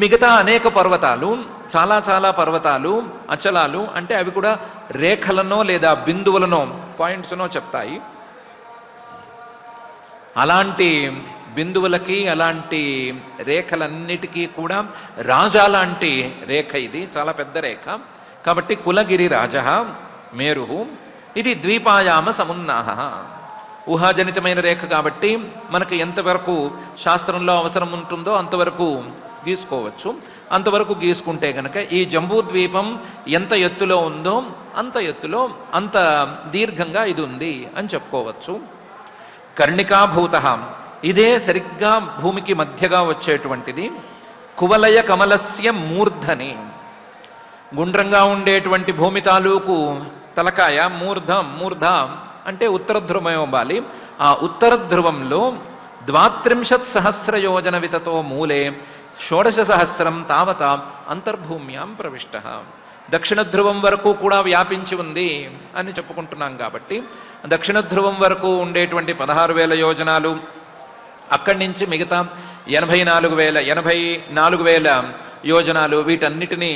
మిగతా అనేక పర్వతాలు, చాలా చాలా పర్వతాలు, అచలాలు అంటే అవి కూడా రేఖలనో లేదా బిందువులనో పాయింట్స్నో చెప్తాయి. అలాంటి బిందువులకి అలాంటి రేఖలన్నిటికీ కూడా రాజా లాంటి రేఖ ఇది, చాలా పెద్ద రేఖ. కాబట్టి కులగిరి రాజ మేరు ఇది ద్వీపాయామ సమున్నాహ, ఊహాజనితమైన రేఖ కాబట్టి మనకు ఎంతవరకు శాస్త్రంలో అవసరం ఉంటుందో అంతవరకు గీసుకోవచ్చు. అంతవరకు గీసుకుంటే గనక ఈ జంబూద్వీపం ఎంత ఎత్తులో ఉందో అంత ఎత్తులో అంత దీర్ఘంగా ఇది ఉంది అని చెప్పుకోవచ్చు. కర్ణికాభూత, ఇదే సరిగ్గా భూమికి మధ్యగా వచ్చేటువంటిది. కువలయ కమలస్య మూర్ధని, గుండ్రంగా ఉండేటువంటి భూమి తాలూకు తలకాయ మూర్ధ అంటే ఉత్తర ధ్రువం ఇవ్వాలి. ఆ ఉత్తర ధ్రువంలో 32,000 యోజన వితతో మూలే 16,000 తావత అంతర్భూమ్యాం ప్రవిష్ట. దక్షిణ ధ్రువం వరకు కూడా వ్యాపించి ఉంది అని చెప్పుకుంటున్నాం కాబట్టి దక్షిణ ధ్రువం వరకు ఉండేటువంటి 16,000 యోజనాలు, అక్కడి నుంచి మిగతా 84,000 యోజనాలు, వీటన్నిటినీ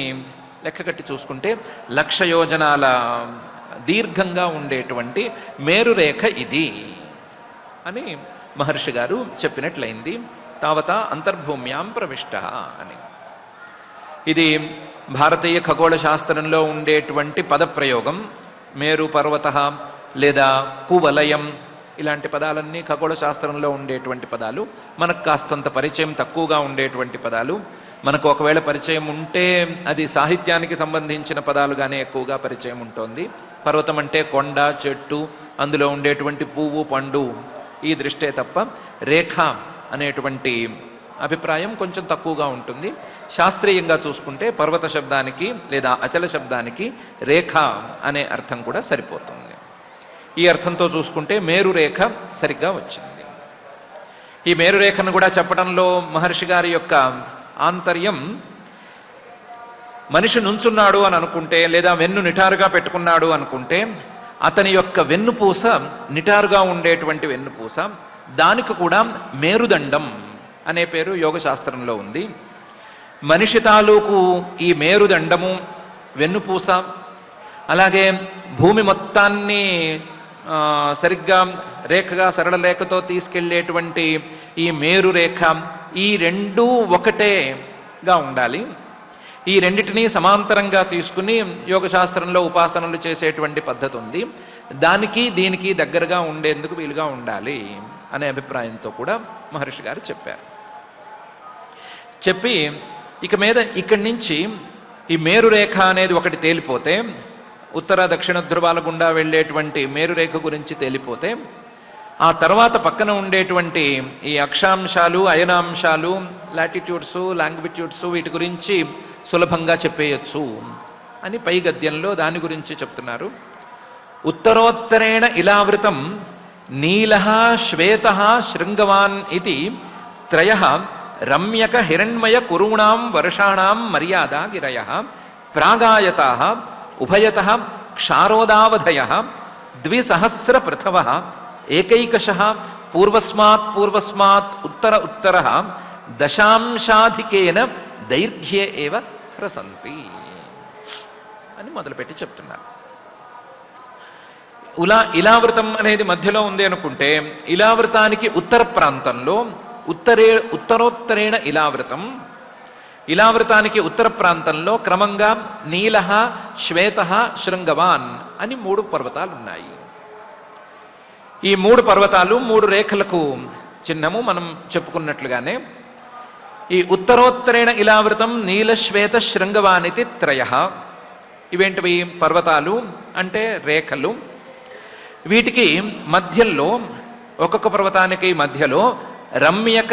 లెక్కగట్టి చూసుకుంటే 1,00,000 యోజనాల దీర్ఘంగా ఉండేటువంటి మేరురేఖ ఇది అని మహర్షి గారు చెప్పినట్లయింది. తావత అంతర్భూమ్యాం ప్రవిష్ట అని. ఇది భారతీయ ఖగోళ శాస్త్రంలో ఉండేటువంటి పదప్రయోగం. మేరు పర్వత లేదా కువలయం ఇలాంటి పదాలన్నీ ఖగోళ శాస్త్రంలో ఉండేటువంటి పదాలు. మనకు కాస్తంత పరిచయం తక్కువగా ఉండేటువంటి పదాలు. మనకు ఒకవేళ పరిచయం ఉంటే అది సాహిత్యానికి సంబంధించిన పదాలుగానే ఎక్కువగా పరిచయం ఉంటుంది. పర్వతం అంటే కొండ, చెట్టు, అందులో ఉండేటువంటి పువ్వు, పండు, ఈ దృష్టే తప్ప రేఖ అనేటువంటి అభిప్రాయం కొంచెం తక్కువగా ఉంటుంది. శాస్త్రీయంగా చూసుకుంటే పర్వత శబ్దానికి లేదా అచల శబ్దానికి రేఖ అనే అర్థం కూడా సరిపోతుంది. ఈ అర్థంతో చూసుకుంటే మేరురేఖ సరిగ్గా వచ్చింది. ఈ మేరురేఖను కూడా చెప్పడంలో మహర్షి గారి యొక్క ఆంతర్యం, మనిషి నుంచున్నాడు అని అనుకుంటే లేదా వెన్ను నిటారుగా పెట్టుకున్నాడు అనుకుంటే అతని యొక్క వెన్నుపూస నిటారుగా ఉండేటువంటి వెన్నుపూస, దానికి కూడా మేరుదండం అనే పేరు యోగశాస్త్రంలో ఉంది. మనిషి తాలూకు ఈ మేరుదండము, వెన్నుపూస, అలాగే భూమి మొత్తాన్ని సరిగ్గా రేఖగా సరళ రేఖతో తీసుకెళ్లేటువంటి ఈ మేరురేఖ, ఈ రెండూ ఒకటేగా ఉండాలి. ఈ రెండిటినీ సమాంతరంగా తీసుకుని యోగశాస్త్రంలో ఉపాసనలు చేసేటువంటి పద్ధతి ఉంది. దానికి దీనికి దగ్గరగా ఉండేందుకు వీలుగా ఉండాలి అనే అభిప్రాయంతో కూడా మహర్షి గారు చెప్పారు. చెప్పి ఇక మీద ఇక్కడి నుంచి ఈ మేరురేఖ అనేది ఒకటి తేలిపోతే, ఉత్తర దక్షిణ ధ్రువాల గుండా వెళ్ళేటువంటి మేరురేఖ గురించి తేలిపోతే, ఆ తర్వాత పక్కన ఉండేటువంటి ఈ అక్షాంశాలు, అయనాంశాలు, లాటిట్యూడ్స్, లాంగిట్యూడ్స్, వీటి గురించి సులభంగా చెప్పేయచ్చు అని పై గద్యంలో దాని గురించి చెప్తున్నారు. ఉత్తరోత్తరేణ ఇలావృతం నీలః శ్వేతః శృంగవాన్ ఇది త్రయః రమ్యక హిరణ్మయ కురుణాం వర్షాణాం మర్యాదా గిరయః ప్రాగాయతాః ఉభయతః క్షారోదావధయః 2,000 పృథవః ఏకైకశః పూర్వస్మాత్ ఉత్తర ఉత్తరః దశాంశాధికేన దైర్ఘ్యే ఏవ హ్రసంతి అని మొదలుపెట్టి చెప్తున్నారు. ఇలావృతం అనేది మధ్యలో ఉంది అనుకుంటే, ఇలావృతానికి ఉత్తర ప్రాంతంలో ఉత్తరోత్తరేణ ఇలావృతానికి ఉత్తర ప్రాంతంలో క్రమంగా నీలః శ్వేతః శృంగవాన్ అని 3 పర్వతాలు ఉన్నాయి. ఈ 3 పర్వతాలు 3 రేఖలకు చిహ్నము. మనం చెప్పుకున్నట్లుగానే ఈ ఉత్తరోత్తరేణ ఇలావృతం నీలశ్వేత శృంగవానితి త్రయః. ఇవేంటివి? పర్వతాలు అంటే రేఖలు. వీటికి మధ్యలో, ఒక్కొక్క పర్వతానికి మధ్యలో రమ్యక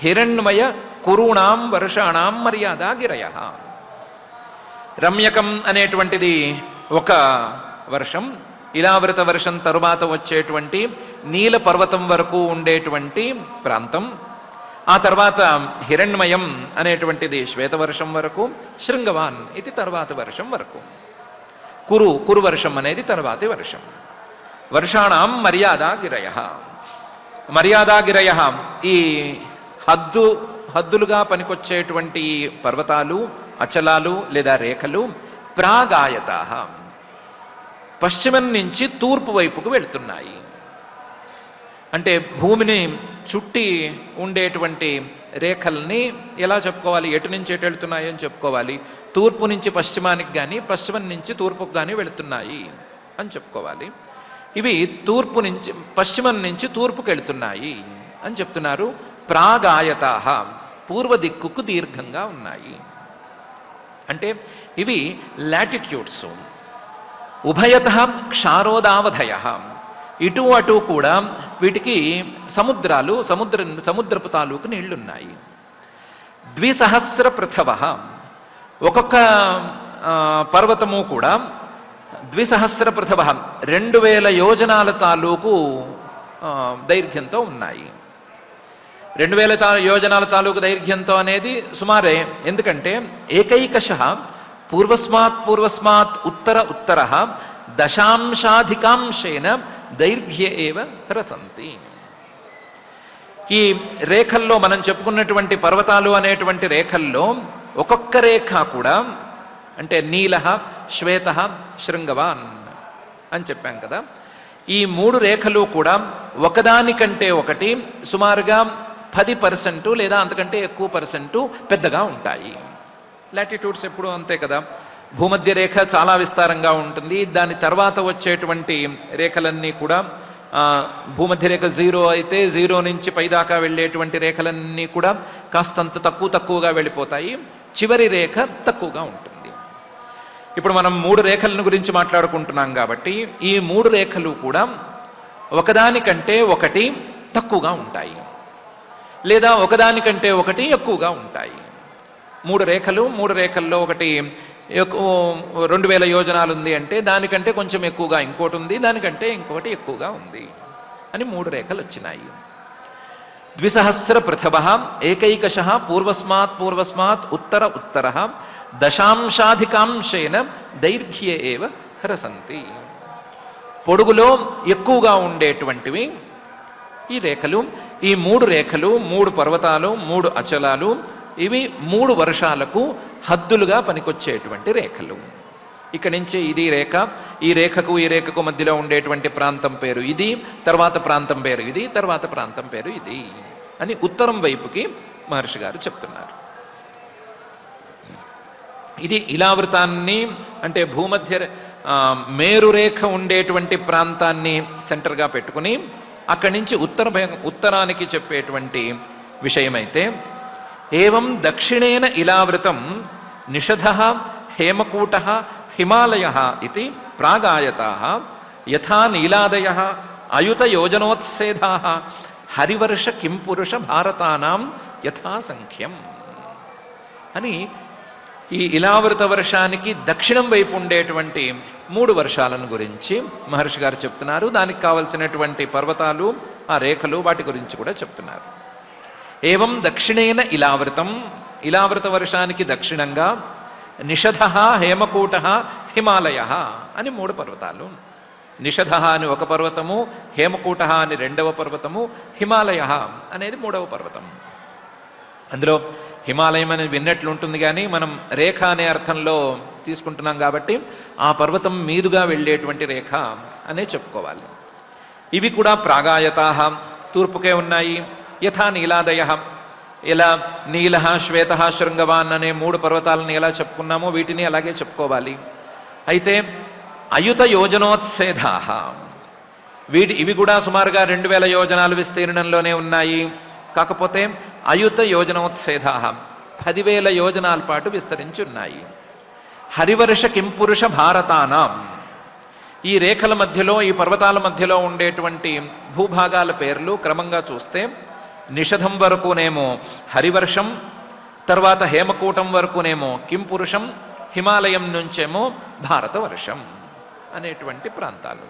హిరణ్మయ కురుణాం వర్షాణాం మర్యాదా గిరయః. రమ్యకం అనేటువంటిది ఒక వర్షం, ఇలావృత వర్షం తరువాత వచ్చేటువంటి నీల పర్వతం వరకు ఉండేటువంటి ప్రాంతం. ఆ తర్వాత హిరణ్మయం అనేటువంటిది శ్వేతవర్షం వరకు, శృంగవాన్ ఇది తర్వాతి వర్షం వరకు, కురు వర్షం అనేది తర్వాతి వర్షం. వర్షాణం మర్యాదా గిరయః. మర్యాదా గిరయః ఈ హద్దు హద్దులుగా పనికొచ్చేటువంటి పర్వతాలు, అచలాలు లేదా రేఖలు ప్రాగాయతాః పశ్చిమం నుంచి తూర్పు వైపుకు వెళుతున్నాయి. అంటే భూమిని చుట్టి ఉండేటువంటి రేఖల్ని ఎలా చెప్పుకోవాలి? ఎటు నుంచి ఎటు వెళుతున్నాయి అని చెప్పుకోవాలి. తూర్పు నుంచి పశ్చిమానికి కానీ పశ్చిమం నుంచి తూర్పుకు కానీ వెళుతున్నాయి అని చెప్పుకోవాలి. ఇవి తూర్పు నుంచి పశ్చిమం నుంచి తూర్పుకు వెళుతున్నాయి అని చెప్తున్నారు. ప్రాగాయతాః పూర్వ దిక్కుకు దీర్ఘంగా ఉన్నాయి. అంటే ఇవి లాటిట్యూడ్స్. ఉభయతః క్షారోదావధయః ఇటు అటు కూడా వీటికి సముద్రపు తాలూకు నీళ్లున్నాయి. 2,000 పృథవః ఒక్కొక్క పర్వతము కూడా 2,000 పృథవః 2,000 యోజనాల తాలూకు దైర్ఘ్యంతో ఉన్నాయి. 2,000 యోజనాల తాలూకు దైర్ఘ్యంతో అనేది సుమారే. ఎందుకంటే ఏకైకశః పూర్వస్మాత్ ఉత్తరః దశాంశాధికాంశేన దైర్ఘ్య ఏవ హ్రసంతి. ఈ రేఖల్లో మనం చెప్పుకున్నటువంటి పర్వతాలు అనేటువంటి రేఖల్లో ఒక్కొక్క రేఖ కూడా అంటే నీలః, శ్వేతః, శృంగవాన్ అని చెప్పాం కదా. ఈ 3 రేఖలు కూడా ఒకదానికంటే ఒకటి సుమారుగా 10% లేదా అంతకంటే ఎక్కువ పర్సెంటు పెద్దగా ఉంటాయి. లాటిట్యూడ్స్ ఎప్పుడు అంతే కదా. భూమధ్య రేఖ చాలా విస్తారంగా ఉంటుంది. దాని తర్వాత వచ్చేటువంటి రేఖలన్నీ కూడా భూమధ్య రేఖ 0 అయితే 0 నుంచి పైదాకా వెళ్ళేటువంటి రేఖలన్నీ కూడా కాస్తంత తక్కువగా వెళ్ళిపోతాయి. చివరి రేఖ తక్కువగా ఉంటుంది. ఇప్పుడు మనం 3 రేఖలను గురించి మాట్లాడుకుంటున్నాం కాబట్టి ఈ 3 రేఖలు కూడా ఒకదానికంటే ఒకటి తక్కువగా ఉంటాయి లేదా ఒకదానికంటే ఒకటి ఎక్కువగా ఉంటాయి. 3 రేఖల్లో ఒకటి 2,000 యోజనాలు ఉంది అంటే దానికంటే కొంచెం ఎక్కువగా ఇంకోటి ఉంది, దానికంటే ఇంకొకటి ఎక్కువగా ఉంది అని 3 రేఖలు వచ్చినాయి. 2,000 పృథవః ఏకైకశః పూర్వస్మాత్ ఉత్తరః దశాంశాధికాంశేన దైర్ఘ్య ఏవ హ్రసంతి. పొడుగులో ఎక్కువగా ఉండేటువంటివి ఈ రేఖలు. ఈ 3 రేఖలు 3 పర్వతాలు 3 అచలాలు ఇవి 3 వర్షాలకు హద్దులుగా పనికొచ్చేటువంటి రేఖలు. ఇక్కడి నుంచి ఇది రేఖ, ఈ రేఖకు మధ్యలో ఉండేటువంటి ప్రాంతం పేరు ఇది, తర్వాత ప్రాంతం పేరు ఇది, తర్వాత ప్రాంతం పేరు ఇది అని ఉత్తరం వైపుకి మహర్షి గారు చెప్తున్నారు. ఇది ఇలావృతాన్ని అంటే భూమధ్య మేరు రేఖ ఉండేటువంటి ప్రాంతాన్ని సెంటర్గా పెట్టుకుని అక్కడి నుంచి ఉత్తరానికి చెప్పేటువంటి విషయమైతే ఏవం దక్షిణేన ఇలావృతం నిషధః హేమకూటః హిమాలయః ఇతి ప్రాగాయతాః యథా నీలాదయః అయుతయోజనోత్సేధాః హరివర్ష కింపురుష భారతానాం యథాసంఖ్యం అని ఈ ఇలావృత వర్షానికి దక్షిణం వైపు ఉండేటువంటి 3 వర్షాలను గురించి మహర్షి గారు చెప్తున్నారు. దానికి కావలసినటువంటి పర్వతాలు ఆ రేఖలు వాటి గురించి కూడా చెప్తున్నారు. ఏవం దక్షిణేన ఇలావృత వర్షానికి దక్షిణంగా నిషధః హేమకూటః హిమాలయః అని 3 పర్వతాలు. నిషధః అని ఒక పర్వతము, హేమకూటః అని 2వ పర్వతము, హిమాలయః అనేది 3వ పర్వతం. అందులో హిమాలయం అనేది విన్నట్లు ఉంటుంది కానీ మనం రేఖ అనే అర్థంలో తీసుకుంటున్నాం కాబట్టి ఆ పర్వతం మీదుగా వెళ్ళేటువంటి రేఖ అనే చెప్పుకోవాలి. ఇవి కూడా ప్రాగాయతాః తూర్పుకే ఉన్నాయి. యథా నీలాదయః ఇలా నీలః, శ్వేతః, శృంగవాన్ అనే 3 పర్వతాలను ఎలా చెప్పుకున్నామో వీటిని అలాగే చెప్పుకోవాలి. అయితే అయుత యోజనోత్సేధాః ఇవి కూడా సుమారుగా 2,000 యోజనాలు విస్తీర్ణంలోనే ఉన్నాయి. కాకపోతే అయుత యోజనోత్సేధాః 10,000 యోజనాల పాటు విస్తరించి ఉన్నాయి. హరివర్ష కింపురుష భారతానాం ఈ రేఖల మధ్యలో ఈ పర్వతాల మధ్యలో ఉండేటువంటి భూభాగాల పేర్లు క్రమంగా చూస్తే నిషధం వరకునేమో హరివర్షం, తర్వాత హేమకూటం వరకునేమో కింపురుషం, హిమాలయం నుంచేమో భారతవర్షం అనేటువంటి ప్రాంతాలు.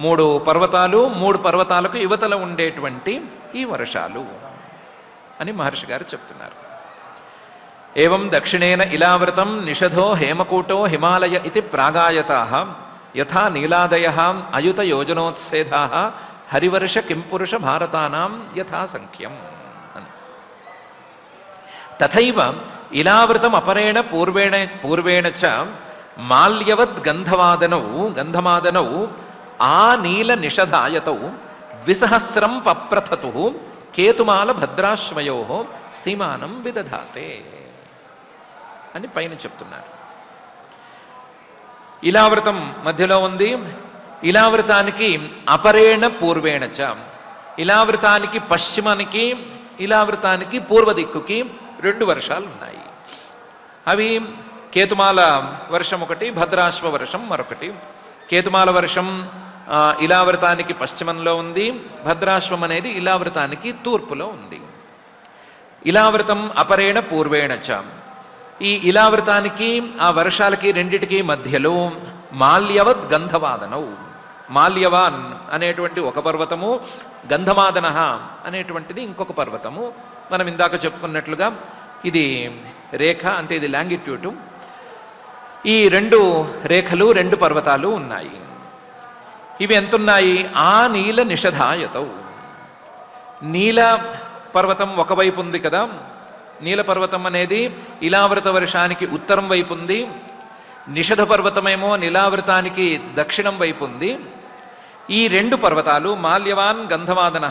3 పర్వతాలు 3 పర్వతాలకు యువతల ఉండేటువంటి ఈ వర్షాలు అని మహర్షి గారు చెప్తున్నారు. ఏవం దక్షిణేన ఇలావృతం నిషధో హేమకూటో హిమాలయ ఇది ప్రాగాయతాః యథా నీలాదయః అయుత యోజనోత్సేధాః హరివర్ష కింపురుష భారతానాం యథాసంఖ్యం అని. తథైవ ఇలావృతం అపరేణ పూర్వేణ చ మాల్యవద్ గంధమాదనౌ ఆ నీల నిషధాయతౌ ద్విసహస్రం పప్రథతు కేతుమాల భద్రాశ్వయో సీమానం విదధాతే అని పైన చెప్తున్నారు. ఇలావృతం మధ్యలో ఉంది. ఇలావృతానికి అపరేణ పూర్వేణ చ, ఇలావృతానికి పశ్చిమానికి, ఇలావృతానికి పూర్వ దిక్కుకి 2 వర్షాలు ఉన్నాయి. అవి కేతుమాల వర్షం ఒకటి, భద్రాశ్వ వర్షం మరొకటి. కేతుమాల వర్షం ఇలావృతానికి పశ్చిమంలో ఉంది, భద్రాశ్వం అనేది ఇలావృతానికి తూర్పులో ఉంది. ఇలావృతం అపరేణ పూర్వేణ చ, ఈ ఇలావృతానికి ఆ వర్షాలకి రెండిటికి మధ్యలో మాల్యవద్ గంధవాదనౌ, మాల్యవాన్ అనేటువంటి ఒక పర్వతము, గంధమాదన అనేటువంటిది ఇంకొక పర్వతము. మనం ఇందాక చెప్పుకున్నట్లుగా ఇది రేఖ, అంటే ఇది లాంగిట్యూడ్. ఈ 2 రేఖలు 2 పర్వతాలు ఉన్నాయి. ఇవి ఎంతున్నాయి? ఆ నీల నిషధాయతౌ, నీల పర్వతం ఒకవైపు ఉంది కదా, నీల పర్వతం అనేది ఇలావృత వర్షానికి ఉత్తరం వైపు ఉంది, నిషధ పర్వతమేమో నీలావృతానికి దక్షిణం వైపు ఉంది. ఈ 2 పర్వతాలు మాల్యవాన్ గంధమాదన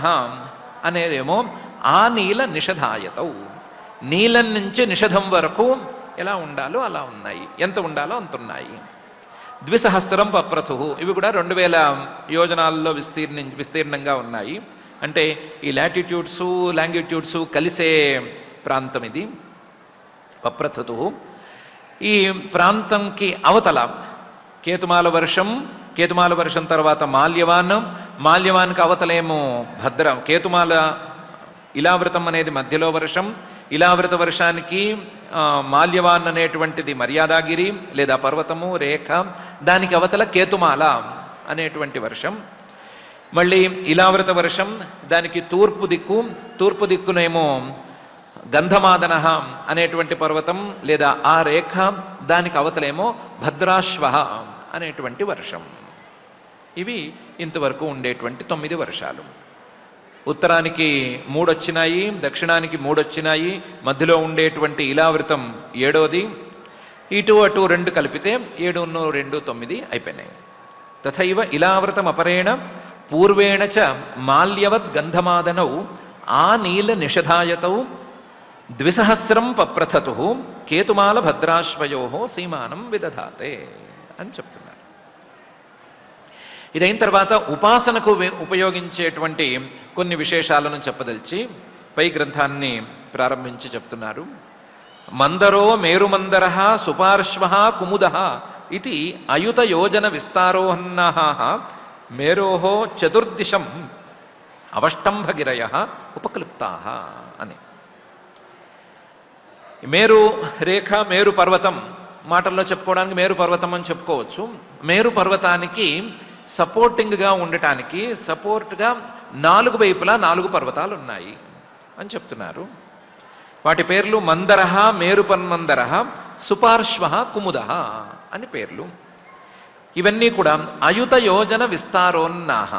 అనేదేమో ఆ నీల నిషధాయతౌ, నీలం నుంచి నిషధం వరకు ఎలా ఉండాలో అలా ఉన్నాయి, ఎంత ఉండాలో అంత ఉన్నాయి. ద్విసహస్రం పప్రథు, ఇవి కూడా 2000 యోజనాల్లో విస్తీర్ణంగా ఉన్నాయి. అంటే ఈ లాటిట్యూడ్స్ లాంగిట్యూడ్స్ కలిసే ప్రాంతం ఇది పప్రథు. ఈ ప్రాంతంకి అవతల కేతుమాల వర్షం తర్వాత మాల్యవాన్కి అవతలేమో కేతుమాల ఇలావృతం అనేది మధ్యలో వర్షం, ఇలావృత వర్షానికి మాల్యవాన్ అనేటువంటిది మర్యాదాగిరి లేదా పర్వతము రేఖ, దానికి అవతల కేతుమాల అనేటువంటి వర్షం. మళ్ళీ ఇలావృత వర్షం దానికి తూర్పు దిక్కునేమో గంధమాదన అనేటువంటి పర్వతం లేదా ఆ రేఖ, దానికి అవతలేమో భద్రాశ్వ అనేటువంటి వర్షం. ఇవి ఇంతవరకు ఉండేటువంటి 9 వర్షాలు. ఉత్తరానికి 3 వచ్చినాయి, దక్షిణానికి 3 వచ్చినాయి, మధ్యలో ఉండేటువంటి ఇలావృతం 7వది. ఇటు అటు 2 కలిపితే 7 2 9 అయిపోయినాయి. తథైవ ఇలావృతం అపరేణ పూర్వేణ చ మాల్యవద్ గంధమాదనౌ ఆ నీల నిషధాయతౌ ద్విసహస్రం పప్రథతు కేతుమాల భద్రాశ్వయో సీమానం విదధాతే అని చెప్తున్నారు. ఇదైన తర్వాత ఉపాసనకు ఉపయోగించేటువంటి కొన్ని విశేషాలను చెప్పదలిచి పై గ్రంథాన్ని ప్రారంభించి చెప్తున్నారు. మందరో మేరుమందర సుపార్శ్వ కుముద ఇది అయుత యోజన విస్తారోహన్న మేరోహో చతుర్దిశం అవష్టంభగిరయ ఉపక్లిప్తా అని. మేరు రేఖ, మేరు పర్వతం మాటల్లో చెప్పుకోవడానికి మేరు పర్వతం అని చెప్పుకోవచ్చు. మేరు పర్వతానికి సపోర్టింగ్గా ఉండటానికి సపోర్ట్గా 4 వైపులా 4 పర్వతాలు ఉన్నాయి అని చెప్తున్నారు. వాటి పేర్లు మందర, మేరుపన్మందర, సుపార్శ్వ, కుముద అని పేర్లు. ఇవన్నీ కూడా అయుత యోజన విస్తారోన్నాహ,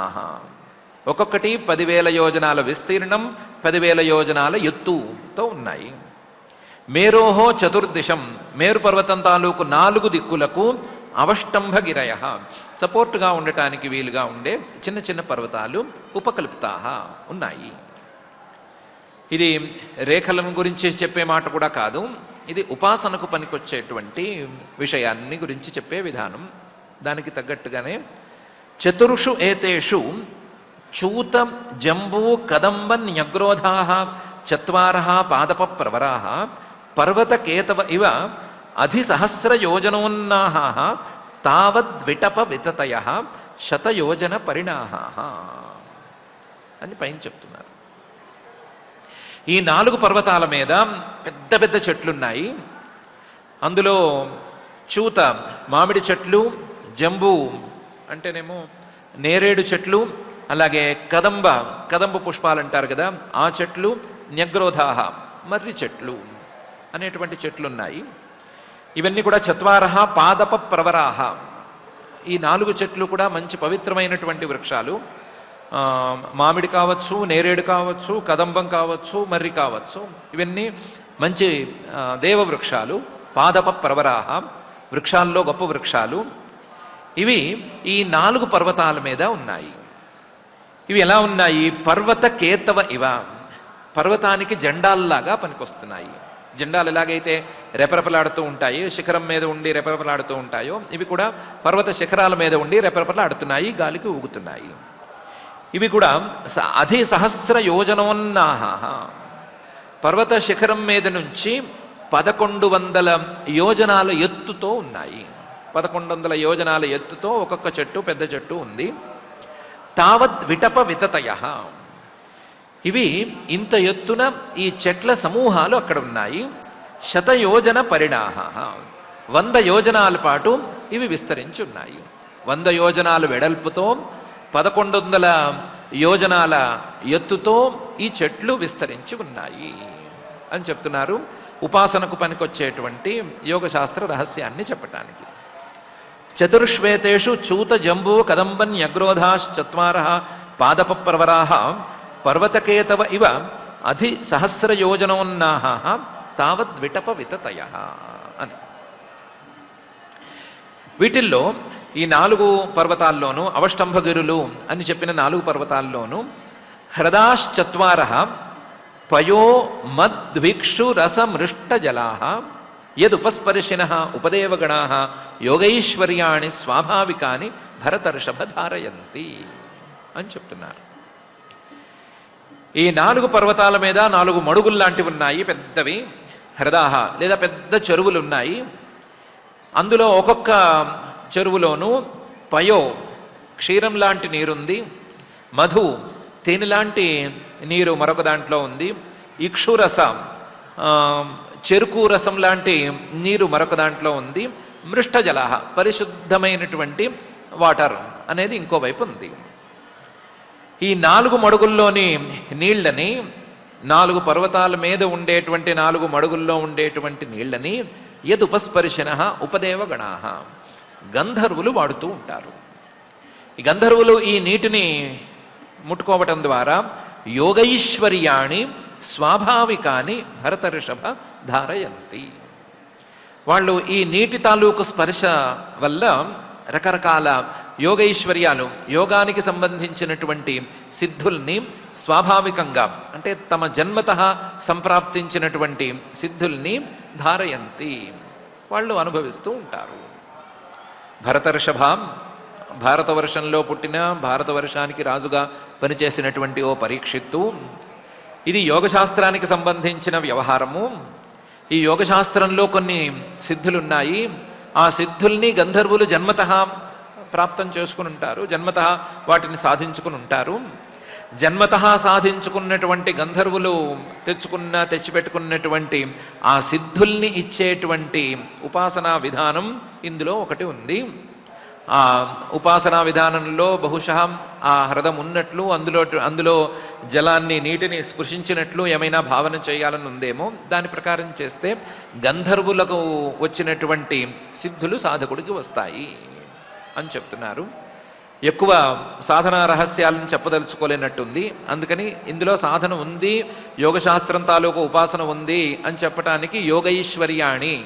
ఒక్కొక్కటి 10,000 యోజనాల విస్తీర్ణం, 10,000 యోజనాల ఎత్తుతో ఉన్నాయి. మేరోహో చతుర్దిశం, మేరు పర్వతం తాలూకు 4 దిక్కులకు అవష్టంభగిరయ, సపోర్టుగా ఉండటానికి వీలుగా ఉండే చిన్న చిన్న పర్వతాలు ఉపకల్పితా ఉన్నాయి. ఇది రేఖలను గురించి చెప్పే మాట కూడా కాదు, ఇది ఉపాసనకు పనికొచ్చేటువంటి విషయాన్ని గురించి చెప్పే విధానం. దానికి తగ్గట్టుగానే చతుర్షు ఏతేషు చూత జంబూ కదంబ న్యగ్రోధా 4 పాదప ప్రవరా పర్వతకేతవ ఇవ అధిసహస్రయోజనోన్నాహ తావద్విటప వితతయ శతయోజన పరిణాహ అని పైన చెప్తున్నారు. ఈ 4 పర్వతాల మీద పెద్ద పెద్ద చెట్లున్నాయి. అందులో చూత మామిడి చెట్లు, జంబూ అంటేనేమో నేరేడు చెట్లు, అలాగే కదంబ పుష్పాలు అంటారు కదా ఆ చెట్లు, న్యగ్రోధాహ మర్రి చెట్లు అనేటువంటి చెట్లున్నాయి. ఇవన్నీ కూడా 4 పాదప ప్రవరాహ, ఈ 4 చెట్లు కూడా మంచి పవిత్రమైనటువంటి వృక్షాలు. మామిడి కావచ్చు, నేరేడు కావచ్చు, కదంబం కావచ్చు, మర్రి కావచ్చు. ఇవన్నీ మంచి దేవవృక్షాలు. పాదప ప్రవరాహ, వృక్షాల్లో గొప్ప వృక్షాలు. ఇవి ఈ 4 పర్వతాల మీద ఉన్నాయి. ఇవి ఎలా ఉన్నాయి? పర్వత కేతవ ఇవ, పర్వతానికి జెండాల్లాగా పనికొస్తున్నాయి. జెండాలు ఎలాగైతే రెపరెపలాడుతూ ఉంటాయి, శిఖరం మీద ఉండి రెపరెపలాడుతూ ఉంటాయో, ఇవి కూడా పర్వత శిఖరాల మీద ఉండి రెపరెపలాడుతున్నాయి, గాలికి ఊగుతున్నాయి. ఇవి కూడా అధిసహస్ర యోజనోన్నాహ, పర్వత శిఖరం మీద నుంచి 1100 యోజనాల ఎత్తుతో ఉన్నాయి. 1100 యోజనాల ఎత్తుతో ఒక్కొక్క చెట్టు, పెద్ద చెట్టు ఉంది. తావద్ విటప వితతయ, ఇవి ఇంత ఎత్తున ఈ చెట్ల సమూహాలు అక్కడ ఉన్నాయి. శతయోజన పరిణాహ, 100 యోజనాల పాటు ఇవి విస్తరించి ఉన్నాయి. 100 యోజనాలు వెడల్పుతో 1100 యోజనాల ఎత్తుతో ఈ చెట్లు విస్తరించి ఉన్నాయి అని చెప్తున్నారు. ఉపాసనకు పనికొచ్చేటువంటి యోగశాస్త్ర రహస్యాన్ని చెప్పటానికి. చతుర్శ్వేతేషు చూత జంబూ కదంబన్యగ్రోధాశ్చత్వార పాదప ప్రవరాహ పర్వతకేతవ ఇవ అధి సహస్రయోజనోన్నాహ తావద్విటప వితతయ అని. వీటిల్లో ఈ 4 పర్వతాల్లోనూ, అవష్టంభగిరులు అని చెప్పిన 4 పర్వతాల్లోనూ హ్రదాశ్చత్వార పయో మద్విక్షు రసమృష్టజలా యదుపస్పర్శిన ఉపదేవగణా యోగైశ్వర్యాణి స్వాభావికాని భరతర్షభ ధారయంతి అని చెప్తున్నారు. ఈ 4 పర్వతాల మీద 4 మడుగులు లాంటివి ఉన్నాయి, పెద్దవి. హ్రదాహ లేదా పెద్ద చెరువులు ఉన్నాయి. అందులో ఒక్కొక్క చెరువులోనూ పయో క్షీరం లాంటి నీరుంది, మధు తేనె లాంటి నీరు మరొక దాంట్లో ఉంది, ఇక్షురస చెరుకు రసం లాంటి నీరు మరొక దాంట్లో ఉంది, మృష్టజల పరిశుద్ధమైనటువంటి వాటర్ అనేది ఇంకోవైపు ఉంది. ఈ 4 మడుగుల్లోని నీళ్లని, 4 పర్వతాల మీద ఉండేటువంటి 4 మడుగుల్లో ఉండేటువంటి నీళ్లని యదుపస్పర్శిన ఉపదేవగణా, గంధర్వులు వాడుతూ ఉంటారు. ఈ గంధర్వులు ఈ నీటిని ముట్టుకోవటం ద్వారా యోగైశ్వర్యాణి స్వాభావికాని భరతర్షభ ధారయంతి, వాళ్ళు ఈ నీటి తాలూకు స్పర్శ వల్ల రకరకాల యోగైశ్వర్యాలు, యోగానికి సంబంధించినటువంటి సిద్ధుల్ని స్వాభావికంగా అంటే తమ జన్మతః సంప్రాప్తించినటువంటి సిద్ధుల్ని ధారయంతి, వాళ్ళు అనుభవిస్తూ ఉంటారు. భరతర్షభ, భారతవర్షంలో పుట్టిన, భారతవర్షానికి రాజుగా పనిచేసినటువంటి ఓ పరీక్షిత్తు, ఇది యోగశాస్త్రానికి సంబంధించిన వ్యవహారము. ఈ యోగశాస్త్రంలో కొన్ని సిద్ధులున్నాయి. ఆ సిద్ధుల్ని గంధర్వులు జన్మతః ప్రాప్తం చేసుకుని ఉంటారు, జన్మతః వాటిని సాధించుకుని ఉంటారు. జన్మతః సాధించుకున్నటువంటి గంధర్వులు తెచ్చిపెట్టుకున్నటువంటి ఆ సిద్ధుల్ని ఇచ్చేటువంటి ఉపాసనా విధానం ఇందులో ఒకటి ఉంది. ఆ ఉపాసనా విధానంలో బహుశः ఆ హ్రదం ఉన్నట్లు, అందులో జలాన్ని, నీటిని స్పృశించినట్లు ఏమైనా భావన చేయాలని ఉందేమో. దాని ప్రకారం చేస్తే గంధర్వులకు వచ్చినటువంటి సిద్ధులు సాధకుడికి వస్తాయి అని చెప్తున్నారు. ఎక్కువ సాధనా రహస్యాలను చెప్పదలుచుకోలేనట్టుంది. అందుకని ఇందులో సాధన ఉంది, యోగశాస్త్రం తాలూకు ఉపాసన ఉంది అని చెప్పటానికి యోగైశ్వర్యాణి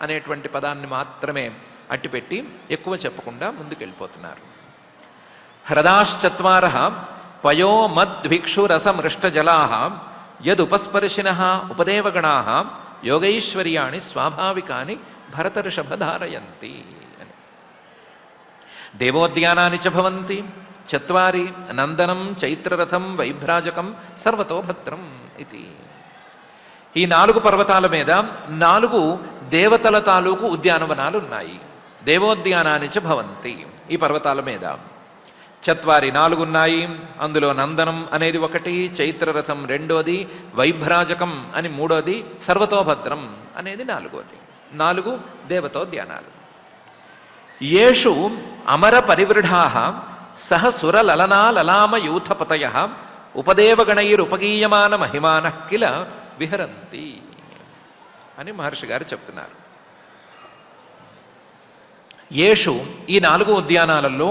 అనేటువంటి పదాన్ని మాత్రమే అట్టిపెట్టి ఎక్కువ చెప్పకుండా ముందుకెళ్ళిపోతున్నారు. హ్రదాశ్చత్వార పయో మద్భిక్షు రసమృష్టజలా యదుపస్పర్శిన ఉపదేవగణా యోగైశ్వర్యాణి స్వాభావికాని భరతర్షభ ధారయంతి అని. దేవోద్యానాని చ భవంతి చత్వారి నందనం చైత్రరథం వైభ్రాజకం సర్వతో భద్రం ఇది. ఈ 4 పర్వతాల మీద 4 దేవతల తాలూకు ఉద్యానవనాలు ఉన్నాయి. దేవోద్యానాని చ భవంతి, ఈ పర్వతాల మీద 4 ఉన్నాయి. అందులో నందనం అనేది ఒకటి, చైత్రరథం రెండోది, వైభ్రాజకం అని మూడోది, సర్వతోభద్రం అనేది 4వది. 4 దేవతోద్యానాలు. యేషు అమర పరివృఢా సహ సురలలనా లలామ యూథపతయ ఉపదేవగణైరుపగీయమాన మహిమాన కిల విహరంతి అని మహర్షి గారు చెప్తున్నారు. యేషు ఈ 4 ఉద్యానాలలో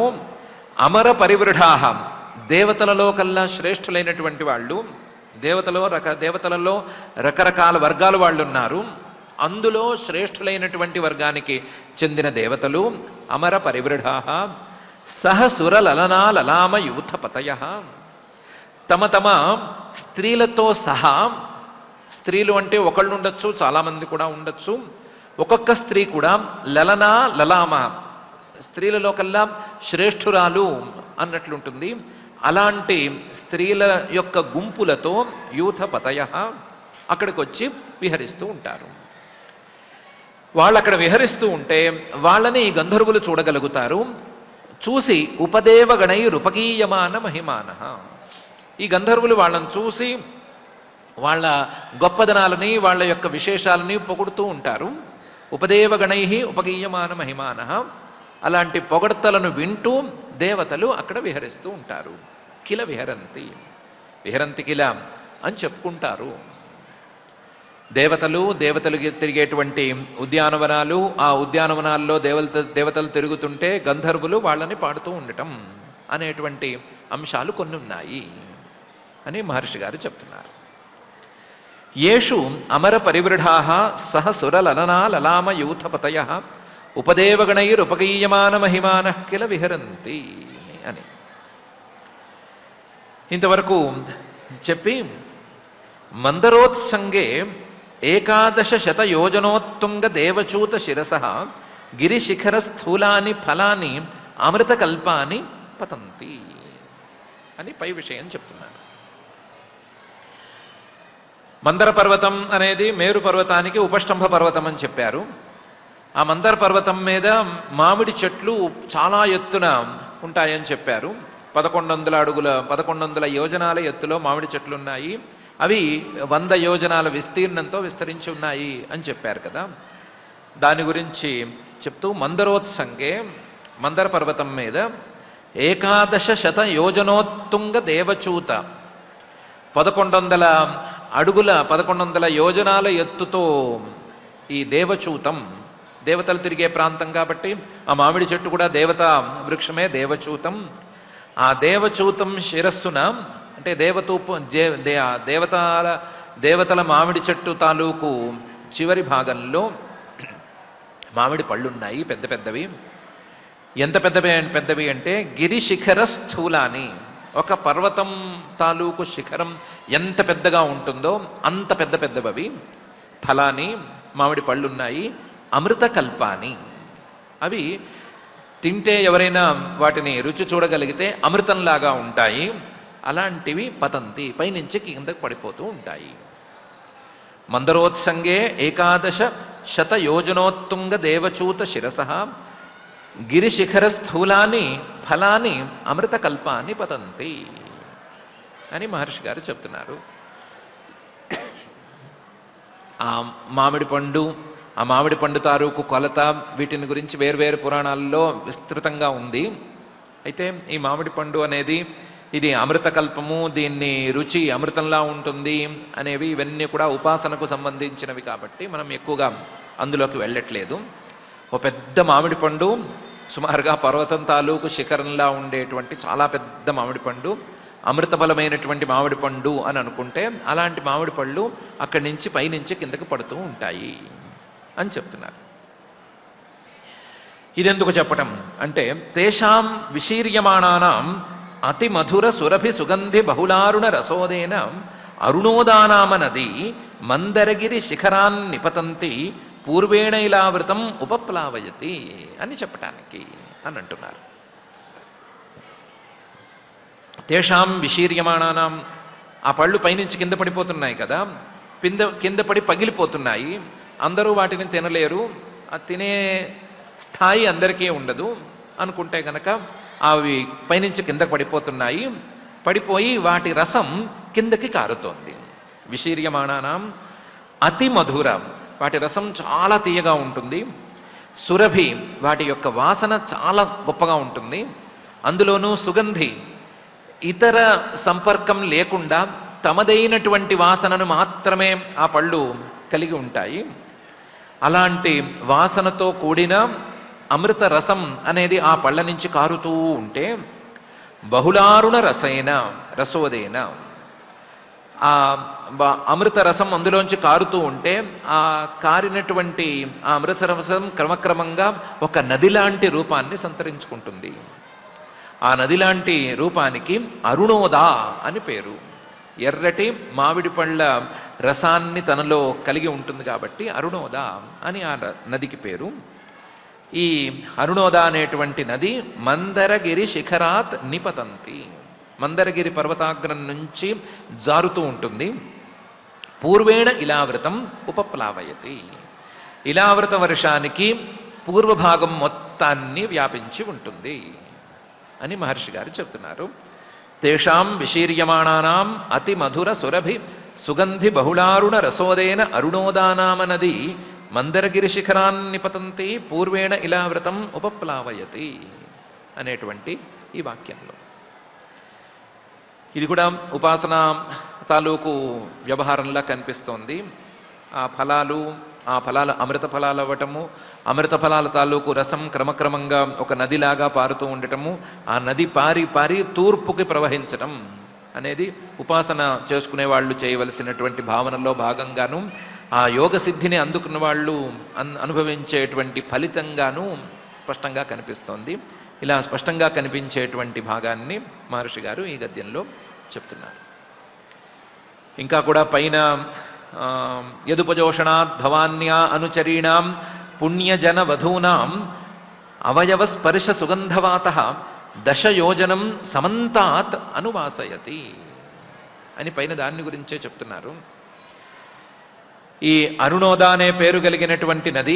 అమర పరివృఢా దేవతలలో కల్లా శ్రేష్ఠులైనటువంటి వాళ్ళు, దేవతలలో రకరకాల వర్గాల వాళ్ళు ఉన్నారు. అందులో శ్రేష్ఠులైనటువంటి వర్గానికి చెందిన దేవతలు అమర పరివృఢాః సహ సురలలనా లలామ యూథపతయః, తమ తమ స్త్రీలతో సహా, స్త్రీలు అంటే ఒకళ్ళు ఉండొచ్చు, చాలామంది కూడా ఉండొచ్చు, ఒక్కొక్క స్త్రీ కూడా లలనా లలామ, స్త్రీలలో కల్లా శ్రేష్ఠురాలు అన్నట్లుంటుంది. అలాంటి స్త్రీల యొక్క గుంపులతో యూథపతయః అక్కడికి వచ్చి విహరిస్తూ ఉంటారు. వాళ్ళు అక్కడ విహరిస్తూ ఉంటే వాళ్ళని ఈ గంధర్వులు చూడగలుగుతారు. చూసి ఉపదేవగణైరుపగీయమాన మహిమానః, ఈ గంధర్వులు వాళ్ళని చూసి వాళ్ళ గొప్పదనాలని, వాళ్ళ యొక్క విశేషాలని పొగుడుతూ ఉంటారు. ఉపదేవగణై ఉపగీయమాన మహిమానః, అలాంటి పొగడ్తలను వింటూ దేవతలు అక్కడ విహరిస్తూ ఉంటారు. కిల విహరంతి, విహరంతి కిల అని చెప్పుకుంటారు. దేవతలు తిరిగేటువంటి ఉద్యానవనాలు, ఆ ఉద్యానవనాల్లో దేవతలు తిరుగుతుంటే గంధర్వులు వాళ్ళని పాడుతూ ఉండటం అనేటువంటి అంశాలు కొన్ని ఉన్నాయి అని మహర్షి గారు చెప్తున్నారు. యేషు అమర పరివృఢాః సహ సురలలనా లలామ యూథపతయః ఉపదేవగణైరుపగీయమాన మహిమానః కిల విహరంతి అని ఇంతవరకు చెప్పి, మందరోత్సంగే 1100 యోజనోత్తుంగ దేవచూత శిరసః గిరిశిఖర స్థూలాని ఫలాని అమృతకల్పాని పతంతి అని పై విషయం చెప్తున్నారు. మందర పర్వతం అనేది మేరు పర్వతానికి ఉపష్టంభ పర్వతం అని చెప్పారు. ఆ మందర పర్వతం మీద మామిడి చెట్లు చాలా ఎత్తున ఉంటాయని చెప్పారు. 1100 యోజనాల ఎత్తులో మామిడి చెట్లు ఉన్నాయి. అవి 100 యోజనాల విస్తీర్ణంతో విస్తరించి ఉన్నాయి అని చెప్పారు కదా. దాని గురించి చెప్తూ మందరోత్సంగే, మందర పర్వతం మీద 1100 యోజనోత్తుంగ దేవచూత, 1100 అడుగుల 1100 యోజనాల ఎత్తుతో ఈ దేవచూతం, దేవతలు తిరిగే ప్రాంతం కాబట్టి ఆ మామిడి చెట్టు కూడా దేవతా వృక్షమే, దేవచూతం. ఆ దేవచూతం శిరస్సున అంటే దేవతల మామిడి చెట్టు తాలూకు చివరి భాగంలో మామిడి పళ్ళున్నాయి, పెద్ద పెద్దవి. ఎంత పెద్దవి అంటే గిరిశిఖర స్థూలాని, ఒక పర్వతం తాలూకు శిఖరం ఎంత పెద్దగా ఉంటుందో అంత పెద్దవి. ఫలాని మామిడి పళ్ళున్నాయి. అమృతకల్పాని, అవి తింటే ఎవరైనా వాటిని రుచి చూడగలిగితే అమృతంలాగా ఉంటాయి. అలాంటివి పతంతి, పైనుంచి కిందకు పడిపోతూ ఉంటాయి. మందరోత్సంగే 1100 యోజనోత్తుంగ దేవచూత శిరసః గిరిశిఖర స్థూలాని ఫలాని అమృతకల్పాని పతంతి అని మహర్షి గారు చెప్తున్నారు. ఆ మామిడి పండు తాలూకు కొలత, వీటిని గురించి వేర్వేరు పురాణాల్లో విస్తృతంగా ఉంది. అయితే ఈ మామిడి పండు అనేది ఇది అమృతకల్పము, దీన్ని రుచి అమృతంలా ఉంటుంది అనేవి ఇవన్నీ కూడా ఉపాసనకు సంబంధించినవి కాబట్టి మనం ఎక్కువగా అందులోకి వెళ్ళట్లేదు. ఓ పెద్ద మామిడి పండు, సుమారుగా పర్వతం తాలూకు శిఖరంలా ఉండేటువంటి చాలా పెద్ద మామిడి పండు, అమృతబలమైనటువంటి మామిడి పండు అని అనుకుంటే అలాంటి మామిడి పళ్ళు అక్కడి నుంచి పైనుంచి కిందకు పడుతూ ఉంటాయి అని చెప్తున్నారు. ఇదెందుకు చెప్పటం అంటే, తేషాం విశీర్యమాణానాం అతి మధుర సురభి సుగంధి బహుళారుణ రసోదేన అరుణోదానామ నది మందరగిరి శిఖరాన్ నిపతంతి పూర్వేణైలావృతం ఉపప్లావయతి అని చెప్పటానికి అని అంటున్నారు. తేషాం విశీర్యమాణానాం, ఆ పళ్ళు పైనుంచి కింద పడిపోతున్నాయి కదా, కింద పడి పగిలిపోతున్నాయి. అందరూ వాటిని తినలేరు, ఆ తినే స్థాయి అందరికీ ఉండదు అనుకుంటే కనుక అవి పైనుంచి కిందకు పడిపోతున్నాయి. పడిపోయి వాటి రసం కిందకి కారుతోంది. విశీర్యమాణానాం అతి మధుర, వాటి రసం చాలా తీయగా ఉంటుంది. సురభి, వాటి యొక్క వాసన చాలా గొప్పగా ఉంటుంది. అందులోనూ సుగంధి, ఇతర సంపర్కం లేకుండా తమదైనటువంటి వాసనను మాత్రమే ఆ పళ్ళు కలిగి ఉంటాయి. అలాంటి వాసనతో కూడిన అమృత రసం అనేది ఆ పళ్ళ నుంచి కారుతూ ఉంటే బహుళారుణ రసైన రసోదేన. ఆ అమృత రసం అందులోంచి కారుతూ ఉంటే ఆ కారినటువంటి ఆ అమృత రసం క్రమక్రమంగా ఒక నది లాంటి రూపాన్ని సంతరించుకుంటుంది. ఆ నది లాంటి రూపానికి అరుణోదా అని పేరు. ఎర్రటి మామిడి పళ్ళ రసాన్ని తనలో కలిగి ఉంటుంది కాబట్టి అరుణోదా అని ఆ నదికి పేరు. ఈ అరుణోదా అనేటువంటి నది మందరగిరి శిఖరాత్ నిపతంతి, మందరగిరి పర్వతాగ్రం నుంచి జారుతూ ఉంటుంది. పూర్వేణ ఇలావృతం ఉపప్లావయతి, ఇలావృత వర్షానికి పూర్వభాగం మొత్తాన్ని వ్యాపించి ఉంటుంది అని మహర్షి గారు చెప్తున్నారు. తేషాం విశీర్యమాణానాం అతి మధుర సురభి సుగంధి బహుళారుణ రసోదేన అరుణోదానామ నది మందరగిరి శిఖరాన్ని పతంతి పూర్వేణ ఇలావృతం ఉపప్లావయతి అనేటువంటి ఈ వాక్యంలో ఇది కూడా ఉపాసన తాలూకు వ్యవహారంలా కనిపిస్తోంది. ఆ ఫలాలు అమృత ఫలాలు అవ్వటము, అమృత ఫలాల తాలూకు రసం క్రమక్రమంగా ఒక నదిలాగా పారుతూ ఉండటము, ఆ నది పారి పారి తూర్పుకి ప్రవహించటం అనేది ఉపాసన చేసుకునే వాళ్ళు చేయవలసినటువంటి భావనలో భాగంగాను, ఆ యోగ సిద్ధిని అందుకున్న వాళ్ళు అనుభవించేటువంటి ఫలితంగాను స్పష్టంగా కనిపిస్తోంది. ఇలా స్పష్టంగా కనిపించేటువంటి భాగాన్ని మహర్షి గారు ఈ గద్యంలో చెప్తున్నారు. ఇంకా కూడా పైన యదుపజోషణాత్ భవాన్యా అనుచరీణాం పుణ్యజన వధూనాం అవయవ స్పర్శ సుగంధవాత దశయోజనం సమంతాత్ అనువాసయతి అని పైన దాన్ని గురించే చెప్తున్నారు. ఈ అరుణోద అనే పేరు కలిగినటువంటి నది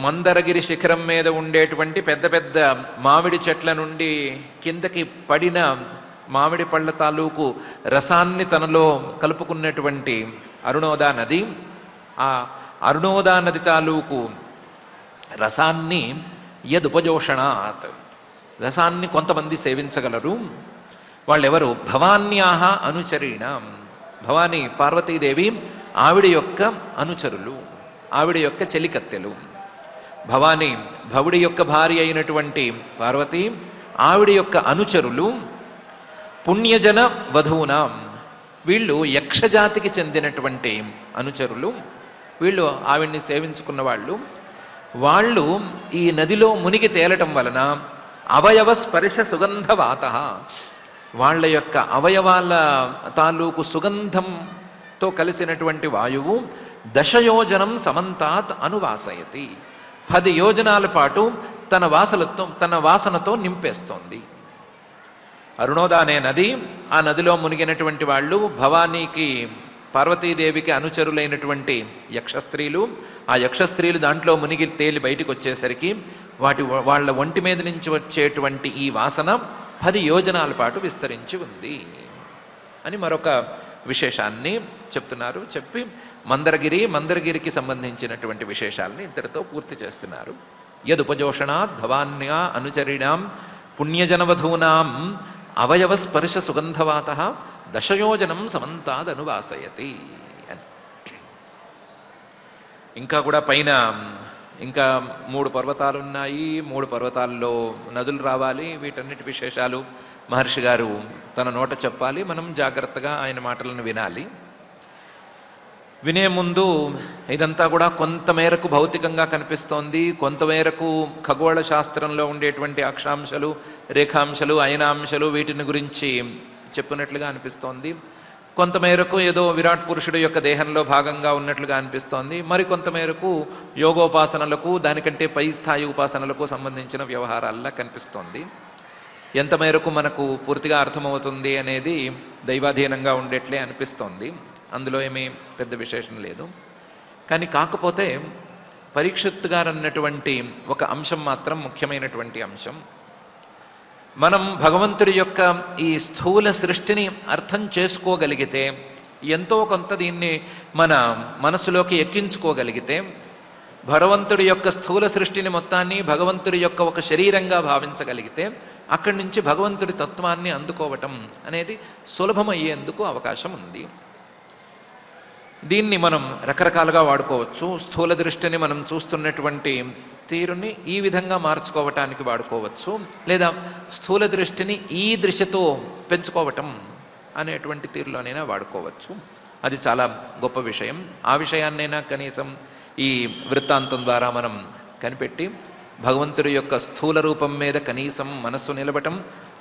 మందరగిరి శిఖరం మీద ఉండేటువంటి పెద్ద పెద్ద మామిడి చెట్ల నుండి కిందకి పడిన మామిడి పళ్ళ తాలూకు రసాన్ని తనలో కలుపుకున్నటువంటి అరుణోదా నది, ఆ అరుణోదా నది తాలూకు రసాన్ని యదుపజోషణాత్, రసాన్ని కొంతమంది సేవించగలరు. వాళ్ళెవరు? భవాన్యాహ అనుచరీణాం, భవానీ పార్వతీదేవి ఆవిడ యొక్క అనుచరులు, ఆవిడ యొక్క చెలికత్తెలు. భవానీ భవుడి యొక్క భార్య అయినటువంటి పార్వతి, ఆవిడ యొక్క అనుచరులు పుణ్యజన వధూనాం, వీళ్ళు యక్షజాతికి చెందినటువంటి అనుచరులు. వీళ్ళు ఆవిడ్ని సేవించుకున్న వాళ్ళు ఈ నదిలో మునిగి తేలటం వలన అవయవ స్పర్శ సుగంధవాత, వాళ్ళ యొక్క అవయవాల తాలూకు సుగంధంతో కలిసినటువంటి వాయువు దశయోజనం సమంతాత్ అనువాసయతి, 10 యోజనాల పాటు తన వాసనతో నింపేస్తోంది. అరుణోదా అనే నది, ఆ నదిలో మునిగినటువంటి వాళ్ళు భవానీకి పార్వతీదేవికి అనుచరులైనటువంటి యక్షస్త్రీలు. ఆ యక్షస్త్రీలు దాంట్లో మునిగి తేలి బయటికి వచ్చేసరికి వాళ్ళ ఒంటి మీద నుంచి వచ్చేటువంటి ఈ వాసన 10 యోజనాల పాటు విస్తరించి ఉంది అని మరొక విశేషాన్ని చెప్తున్నారు. చెప్పి మందరగిరికి సంబంధించినటువంటి విశేషాలని ఇంతటితో పూర్తి చేస్తున్నారు. యదుపజోషణాత్ భవాన్యా అనుచరిణాం పుణ్యజనవధూనాం అవయవ స్పర్శ సుగంధవాత దశయోజనం సమంతాదనువాసయతి అని. ఇంకా కూడా పైన ఇంకా 3 పర్వతాలు ఉన్నాయి. 3 పర్వతాల్లో నదులు రావాలి. వీటన్నిటి విశేషాలు మహర్షి గారు తన నోట చెప్పాలి. మనం జాగ్రత్తగా ఆయన మాటలను వినాలి. వినే ముందు ఇదంతా కూడా కొంతమేరకు భౌతికంగా కనిపిస్తోంది, కొంతమేరకు ఖగోళ శాస్త్రంలో ఉండేటువంటి అక్షాంశాలు, రేఖాంశాలు, అయనాంశాలు వీటిని గురించి చెప్పినట్లుగా అనిపిస్తోంది. కొంతమేరకు ఏదో విరాట్ పురుషుడు యొక్క దేహంలో భాగంగా ఉన్నట్లుగా అనిపిస్తోంది. మరి కొంతమేరకు యోగోపాసనలకు, దానికంటే పై స్థాయి ఉపాసనలకు సంబంధించిన వ్యవహారాల్లా కనిపిస్తోంది. ఎంత మేరకు మనకు పూర్తిగా అర్థమవుతుంది అనేది దైవాధీనంగా ఉండేట్లే అనిపిస్తోంది. అందులో ఏమీ పెద్ద విశేషం లేదు. కానీ కాకపోతే పరీక్షిత్ గారు అన్నటువంటి ఒక అంశం మాత్రం ముఖ్యమైనటువంటి అంశం. మనం భగవంతుడి యొక్క ఈ స్థూల సృష్టిని అర్థం చేసుకోగలిగితే, ఎంతో కొంత దీన్ని మన మనసులోకి ఎక్కించుకోగలిగితే, భగవంతుడి యొక్క స్థూల సృష్టిని మొత్తాన్ని భగవంతుడి యొక్క ఒక శరీరంగా భావించగలిగితే, అక్కడి నుంచి భగవంతుడి తత్వాన్ని అందుకోవటం అనేది సులభమయ్యేందుకు అవకాశం ఉంది. దీన్ని మనం రకరకాలుగా వాడుకోవచ్చు. స్థూల దృష్టిని మనం చూస్తున్నటువంటి తీరుని ఈ విధంగా మార్చుకోవటానికి వాడుకోవచ్చు, లేదా స్థూల దృష్టిని ఈ దృష్టితో పెంచుకోవటం అనేటువంటి తీరులోనైనా వాడుకోవచ్చు. అది చాలా గొప్ప విషయం. ఆ విషయాన్నైనా కనీసం ఈ వృత్తాంతం ద్వారా మనం కనిపెట్టి భగవంతుడి యొక్క స్థూల రూపం మీద కనీసం మనస్సు నిలబటం,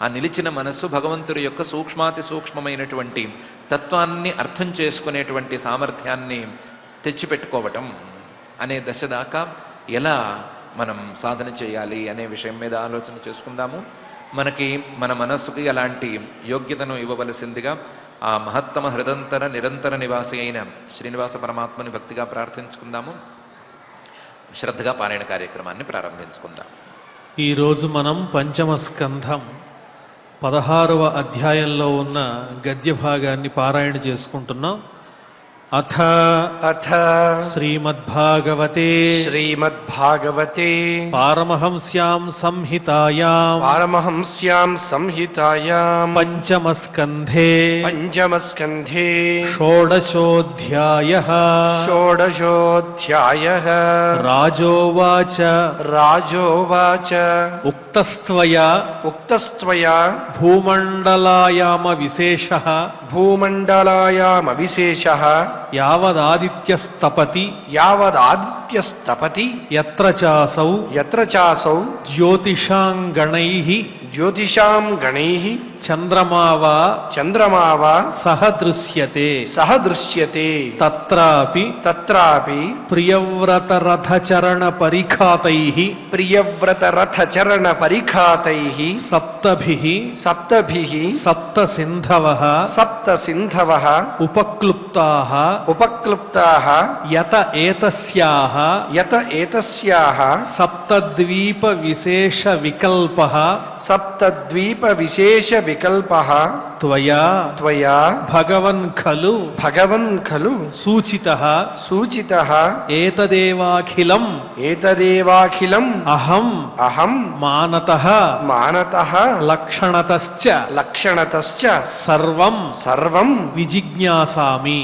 ఆ నిలిచిన మనస్సు భగవంతుడి యొక్క సూక్ష్మాతి సూక్ష్మమైనటువంటి తత్వాన్ని అర్థం చేసుకునేటువంటి సామర్థ్యాన్ని తెచ్చిపెట్టుకోవటం అనే దశ దాకా ఎలా మనం సాధన చేయాలి అనే విషయం మీద ఆలోచన చేసుకుందాము. మనకి మన మనస్సుకి అలాంటి యోగ్యతను ఇవ్వవలసిందిగా ఆ మహత్తమ హృదంతర నిరంతర నివాసి అయిన శ్రీనివాస పరమాత్మని భక్తిగా ప్రార్థించుకుందాము. శ్రద్ధగా పారాయణ కార్యక్రమాన్ని ప్రారంభించుకుందాం. ఈరోజు మనం పంచమ స్కంధం 16వ అధ్యాయంలో ఉన్న గద్య భాగాన్ని పారాయణ చేసుకుంటున్నాం. అథ శ్రీమద్భాగవతే పారమహంస్యాం సంహితాయాం పంచమస్కంధే షోడశోऽధ్యాయః రాజోవాచ ఉక్తస్త్వయా భూమండలాయామ విశేషః యావదాదిత్యస్తపతి యత్ర చాసౌ జ్యోతిషాం గణైః చంద్రమావా సహ దృశ్యతే తత్రాపి ప్రియవ్రతరథచరణ పరిఖాతైః సప్తభిః సప్తసింధవః ఉపక్లుప్తాః యత ఏతస్యాః సప్తద్వీప విశేష వికల్పః త్వయా భగవన్ ఖలు సూచితః ఏతదేవాఖిలం అహం మానతః లక్షణతశ్చ సర్వం విజిజ్ఞాసామి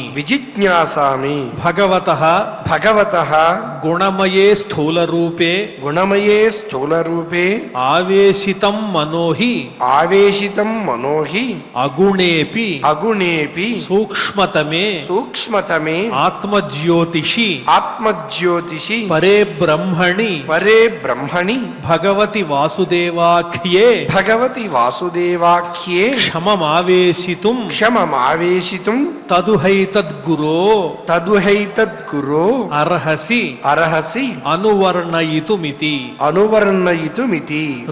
భగవతః గుణమయే స్థూలరూపే ఆవేశితం మనోహి అగుణేపి సూక్ష్మతమే ఆత్మజ్యోతిషి పరే బ్రహ్మణి భగవతి వాసుదేవాఖ్యే క్షమమావేశితుం తదుహైతద్గురో అర్హసి అనువర్ణయితుమితి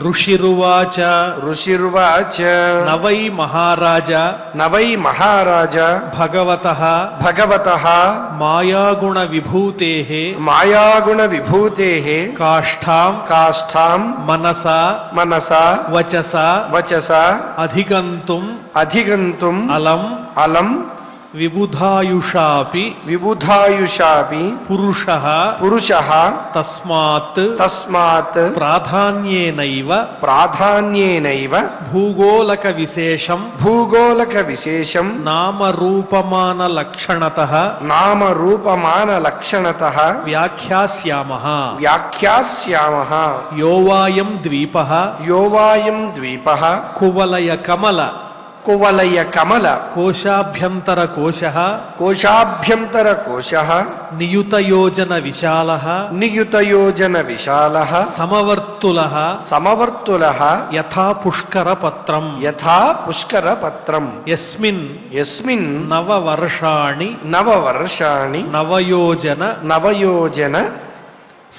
ఋషిరువాచ నవై మహారాజా భగవతః మాయాగుణ విభూతేః కాష్ఠాం మనసా వచసా అధిగంతుం అలం విబుధాయుషాపి పురుషః తస్మాత్ ప్రాధాన్యేనైవ భూగోళక విశేషం నామరూపమాన లక్షణతః వ్యాఖ్యాస్యామః యోవాయం ద్వీపః కువలయ కమల కోశాభ్యంతర కోశః నియుతయోజన విశాలః సమవర్తులః యథా పుష్కరపత్రం యస్మిన్ నవవర్షాణి నవయోజన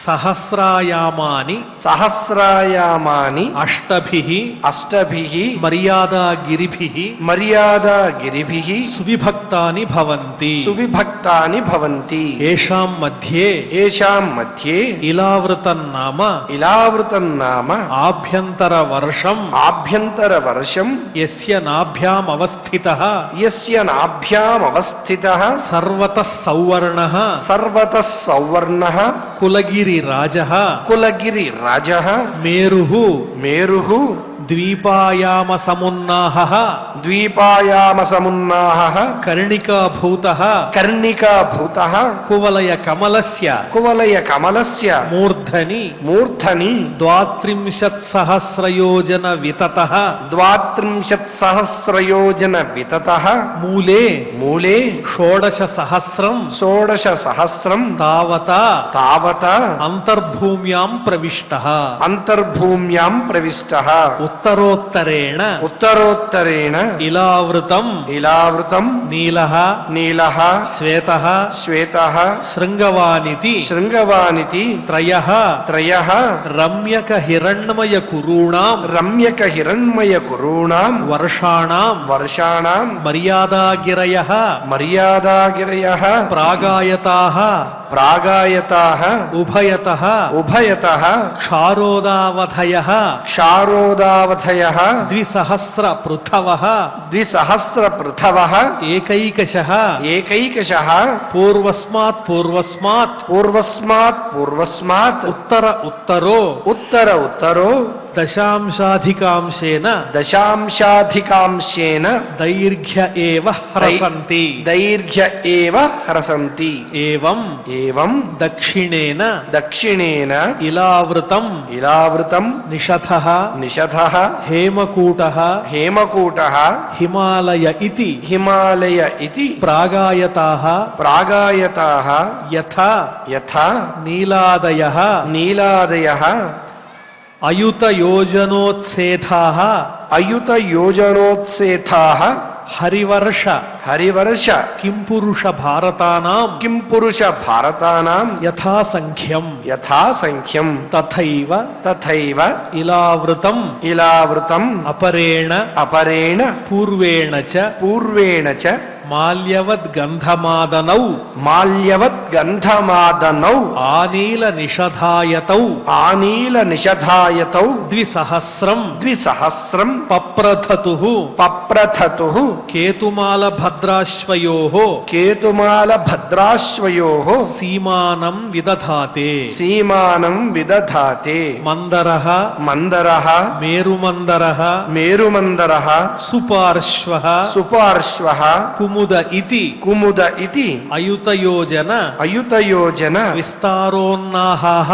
సహస్రాయామాని అష్టభిః మర్యాదాగిరిభిః సువిభక్తాని భవంతి ఏషాం మధ్యే ఇలావృతం నామ ఆభ్యంతర వర్షం యస్య నాభ్యామవస్థితః సర్వతః సౌవర్ణః కులగిరి రాజః మేరుః ద్వీపాయామ సమున్నాహః ద్వీపాయామ సమున్నాహః కర్ణికాభూతః కర్ణికాభూతః కువలయ కమలస్య కువలయ కమలస్య మూర్ధని మూర్ధని 32 సహస్రయోజన వితతః 32 సహస్రయోజన వితతః మూలే మూలే 16 సహస్రం 16 సహస్రం తావతా తావత అంతర్భూమ్యాం ప్రవిష్టః అంతర్భూమ్యాం ప్రవిష్టః ఉత్తరోత్తరేణ ఉత్తరోత్తరేణ ఇలావృతం ఇలావృతం నీలః నీలః శ్వేతః శ్వేతః శృంగవానితి శృంగవానితి త్రయః త్రయః రమ్యక హిరణ్మయ కురూణాం రమ్యక హిరణ్మయ కురూణాం వర్షాణాం వర్షాణాం మర్యాదాగిరయః మర్యాదాగిరయః ప్రాగాయతాః ప్రాగాయతాః ఉభయతః ఉభయతః క్షారోదావధయః క్షారోదావధయః ద్విసహస్ర పృథవః ద్విసహస్ర పృథవః ఏకైకశః ఏకైకశః పూర్వస్మాత్ పూర్వస్మాత్ పూర్వస్మాత్ పూర్వస్మాత్ ఉత్తర ఉత్తరో ఉత్తర ఉత్తరో దశాంశాధికాంశేన దశాంశాధికాంశేన దైర్ఘ్య ఏవ హ్రసంతి దైర్ఘ్య ఏవ హ్రసంతి ఏవం ఏవం దక్షిణేన దక్షిణేన ఇలావృతం ఇలావృతం నిషధః నిషధః హేమకూటః హేమకూటః హిమాలయ ఇతి హిమాలయ ఇతి ప్రాగాయతాః ప్రాగాయతాః యథా యథా నీలాదయః నీలాదయః అయుతయోజనోత్సేథాః అయుతయోజనోత్సేతాః హరివర్ష హరివర్ష కింపురుష భారతానాం కింపురుష భారతానాం యథాసంఖ్యం యథాసంఖ్యం తథైవ తథైవ ఇలావృతం ఇలావృతం అపరేణ అపరేణ పూర్వేణ చ పూర్వేణ చ మాల్యవద్గంధమాదనౌ మాల్యవత్ గంధమాదనౌ ఆనీల నిషధాయతౌ ఆనీల నిషధాయతౌ ద్విసహస్రం ద్విసహస్రం పప్రథతుః పప్రథతుః కేతుమాల భద్రాశ్వయోః కేతుమాల భద్రాశ్వయోః సీమానం విదధాతే సీమానం విదధాతే మందరః మందరః మేరుమందరః మేరుమందరః సుపార్శ్వః సుపార్శ్వః కుముద ఇతి కుముద ఇతి అయుతయోజన అయుతయోజన విస్తారోన్నాహాః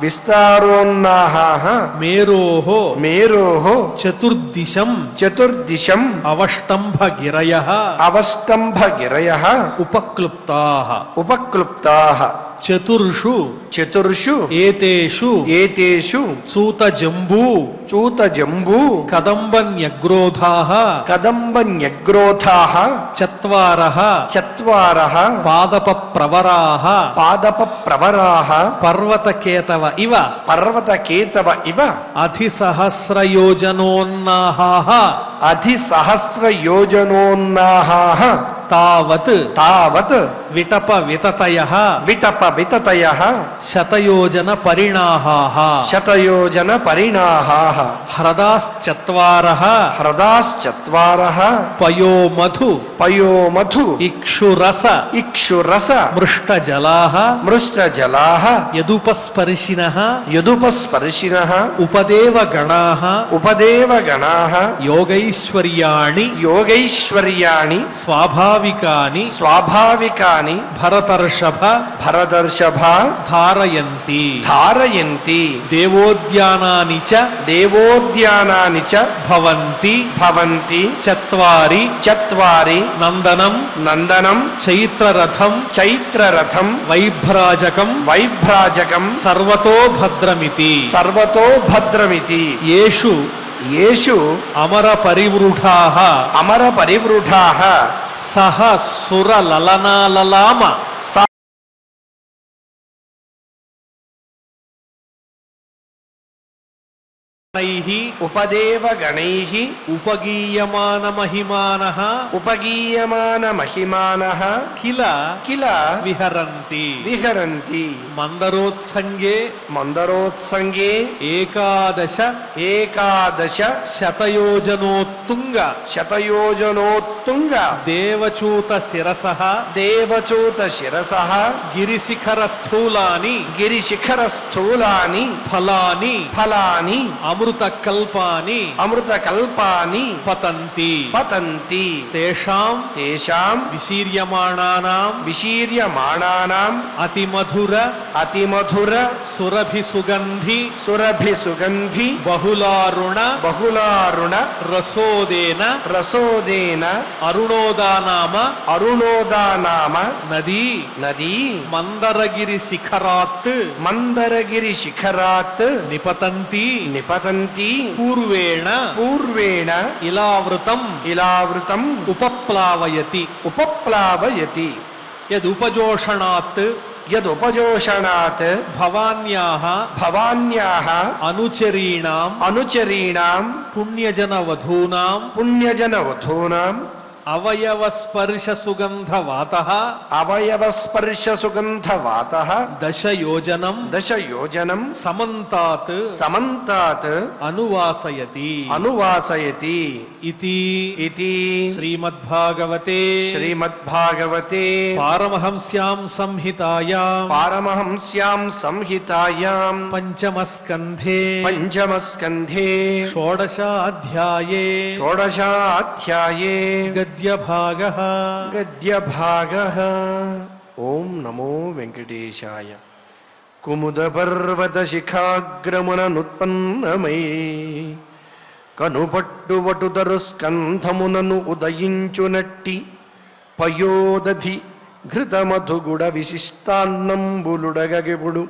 విస్తారోన్నాహాః మేరోః మేరోః చతుర్దిశం చతుర్దిశం అవష్టంభగిరయః అవస్తంభగిరయః ఉపక్లుప్తాః ఉపక్లుప్తాః చతుర్షు చతుర్షు ఏతేషు ఏతేషు చూతజంబూ చూతజంబూ కదంబన్యగ్రోధాః కదంబన్యగ్రోధాః చత్వారః చత్వారః పాదపప్రవరాః పాదపప్రవరాః పర్వతకేతవ ఇవ పర్వతకేతవ ఇవ అధిసహస్రయోజనోన్నాహాః అధిసహస్రయోజనోన్నాహాః తావత్ తావత్ విటప వితతయః విటప వితతయః శతయోజన పరిణాహాః శతయోజన పరిణాహాః హ్రదాశ్చత్వారః హ్రదాశ్చత్వారః పయోమధు పయోమధు ఇక్షురస ఇక్షురస మృష్టజలాః మృష్టజలాః యదుపస్పర్శినః యదుపస్పర్శినః ఉపదేవగణాః ఉపదేవగణాః యోగైశ్వర్యాణి యోగైశ్వర్యాణి స్వాభావికాని స్వాభావికాని భరతర్షభ భరతర్షభ ధారయంతి ధారయంతి దేవోద్యానాని చ దేవోద్యానాని చ భవంతి భవంతి చత్వారి చత్వారి నందనం నందనం చైత్రరథం చైత్రరథం వైభ్రాజకం వైభ్రాజకం సర్వతో భద్రమితి సర్వతో భద్రమితి యేషు యేషు అమర పరివృఢాః అమర పరివృఢాః సహ సురలలనాలలామ ఉపదేవగణైః ఉపగీయమానమహిమానః ఉపగీయమానమహిమానః కిల కిల విహరంతి విహరంతి మందరోత్సంగే మందరోత్సంగే ఏకాదశ ఏకాదశ శతయోజనోత్తుంగ శతయోజనోత్తుంగ దేవచూత శిరసః దేవచూత శిరసః గిరిశిఖర స్థూలాని గిరిశిఖర స్థూలాని ఫలాని ఫలాని అమృత అమృత కల్పాని అమృత కల్పాని పతంతి పతంతి తేషాం తేషాం విశీర్యమాణానాం విశీర్యమాణానాం అతిమధుర అతిమధుర సురభి సుగంధి సురభి సుగంధి బహుళారుణ బహుళారుణ రసోదేన రసోదేన అరుణోదానామ అరుణోదానామ నదీ నదీ మందరగిరి శిఖరాత్ మందరగిరి శిఖరాత్ నిపతంతి నిపతంతి పూర్వేణ పూర్వేణ ఇలావృతం ఇలావృతం ఉపప్లావయతి ఉపప్లావయతి యదుపజోషణాత్ యదుపజోషణాత్ భవాన్యాః భవాన్యాః అనుచరీణాం అనుచరీణాం పుణ్యజనవధూనాం పుణ్యజనవధూనాం అవయవస్పర్శ సుగంధవాతః అవయవస్పర్శ సుగంధవాతః దశయోజనం దశయోజనం సమంతాత్ సమంతాత్ అనువాసయతి అనువాసయతి ఇతి ఇతి శ్రీమద్భాగవతే శ్రీమద్భాగవతే పారమహంస్యాం సంహితాయాం పారమహంస్యాం సంహితాయాం పంచమస్కంధే పంచమస్కంధే షోడశాధ్యాయే షోడశాధ్యాయే గద్యభాగః గద్యభాగః. ఓం నమో వెంకటేశాయ. కుముదపర్వత శిఖాగ్రముననుత్పన్నమై కనుపట్టువటుదరు స్కంధమునను ఉదయించునట్టి పయోదధి ఘృతమధుగుడ విశిష్టాన్నంబులుడగెపుడు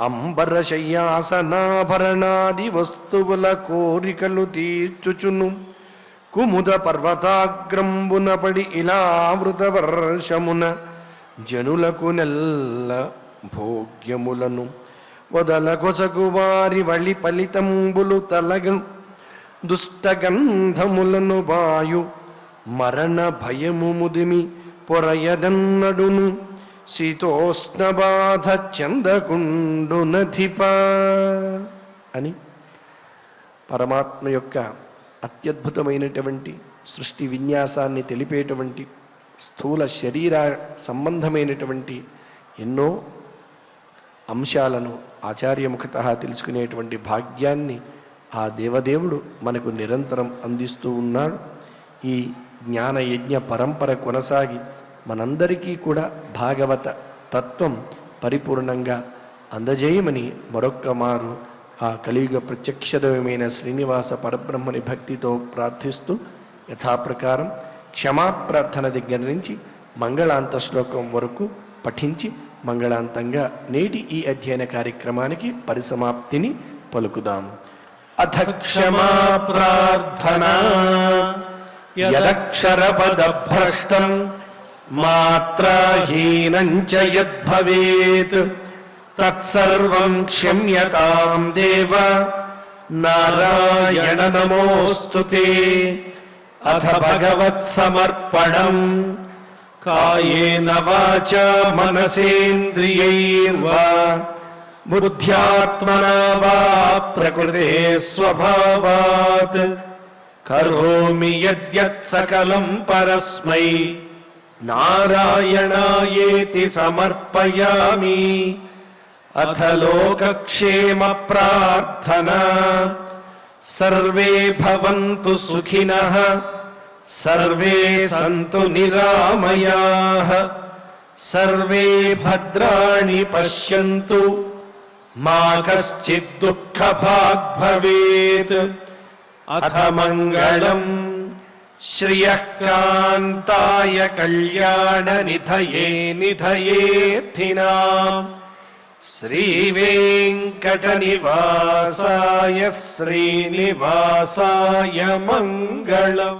అంబరశయ్యాసనాభరణాది వస్తువుల కోరికలు తీర్చుచును కుముద పర్వతాగ్రంబున పడి ఇలావృత వర్షమున జనులకు నెల్ల భోగ్యములను వదల కొసగు వారి వళి ఫలితంబులు తలగ దుష్టగంధములను వాయు మరణ భయము ముదిమి పొరయదన్నడును శీతోష్ణ బాధ చందకుండునధిప అని పరమాత్మ యొక్క అత్యద్భుతమైనటువంటి సృష్టి విన్యాసాన్ని తెలిపేటువంటి స్థూల శరీర సంబంధమైనటువంటి ఎన్నో అంశాలను ఆచార్యముఖతః తెలుసుకునేటువంటి భాగ్యాన్ని ఆ దేవదేవుడు మనకు నిరంతరం అందిస్తూ ఉన్నాడు. ఈ జ్ఞానయజ్ఞ పరంపర కొనసాగి మనందరికీ కూడా భాగవత తత్వం పరిపూర్ణంగా అందజేయమని మరొక్క మారు ఆ కలియుగ ప్రత్యక్షదైవమైన శ్రీనివాస పరబ్రహ్మని భక్తితో ప్రార్థిస్తూ యథాప్రకారం క్షమాప్రార్థన దగ్గర నుంచి మంగళాంత శ్లోకం వరకు పఠించి మంగళాంతంగా నేటి ఈ అధ్యయన కార్యక్రమానికి పరిసమాప్తిని పలుకుదాం. అథ క్షమా ప్రార్థనా యదక్షరపదభ్రష్టం మాత్రాహీనం చ యద్భవేత్ తత్సర్వం క్షమ్యతాం దేవ నారాయణ నమోస్తుతే. అథ భగవత్ సమర్పణం కాయేన వాచా మనసేంద్రియైర్వా బుద్ధ్యాత్మనా వా ప్రకృతే స్వభావాత్ కరోమి యద్యత్ సకలం పరస్మై నారాయణాయేతి సమర్పయామి. అథ లోకక్షేమ ప్రార్థనా సర్వే భవంతు సుఖినః సర్వే సంతు నిరామయాః సర్వే భద్రాణి పశ్యంతు మా కశ్చిద్ దుఃఖభాగ్ భవేత్. అథ మంగళం శ్రియః కాంతాయ కళ్యాణ నిధయే నిధయేర్థినాం శ్రీవేంకటనివాసాయ శ్రీనివాసాయ మంగళం.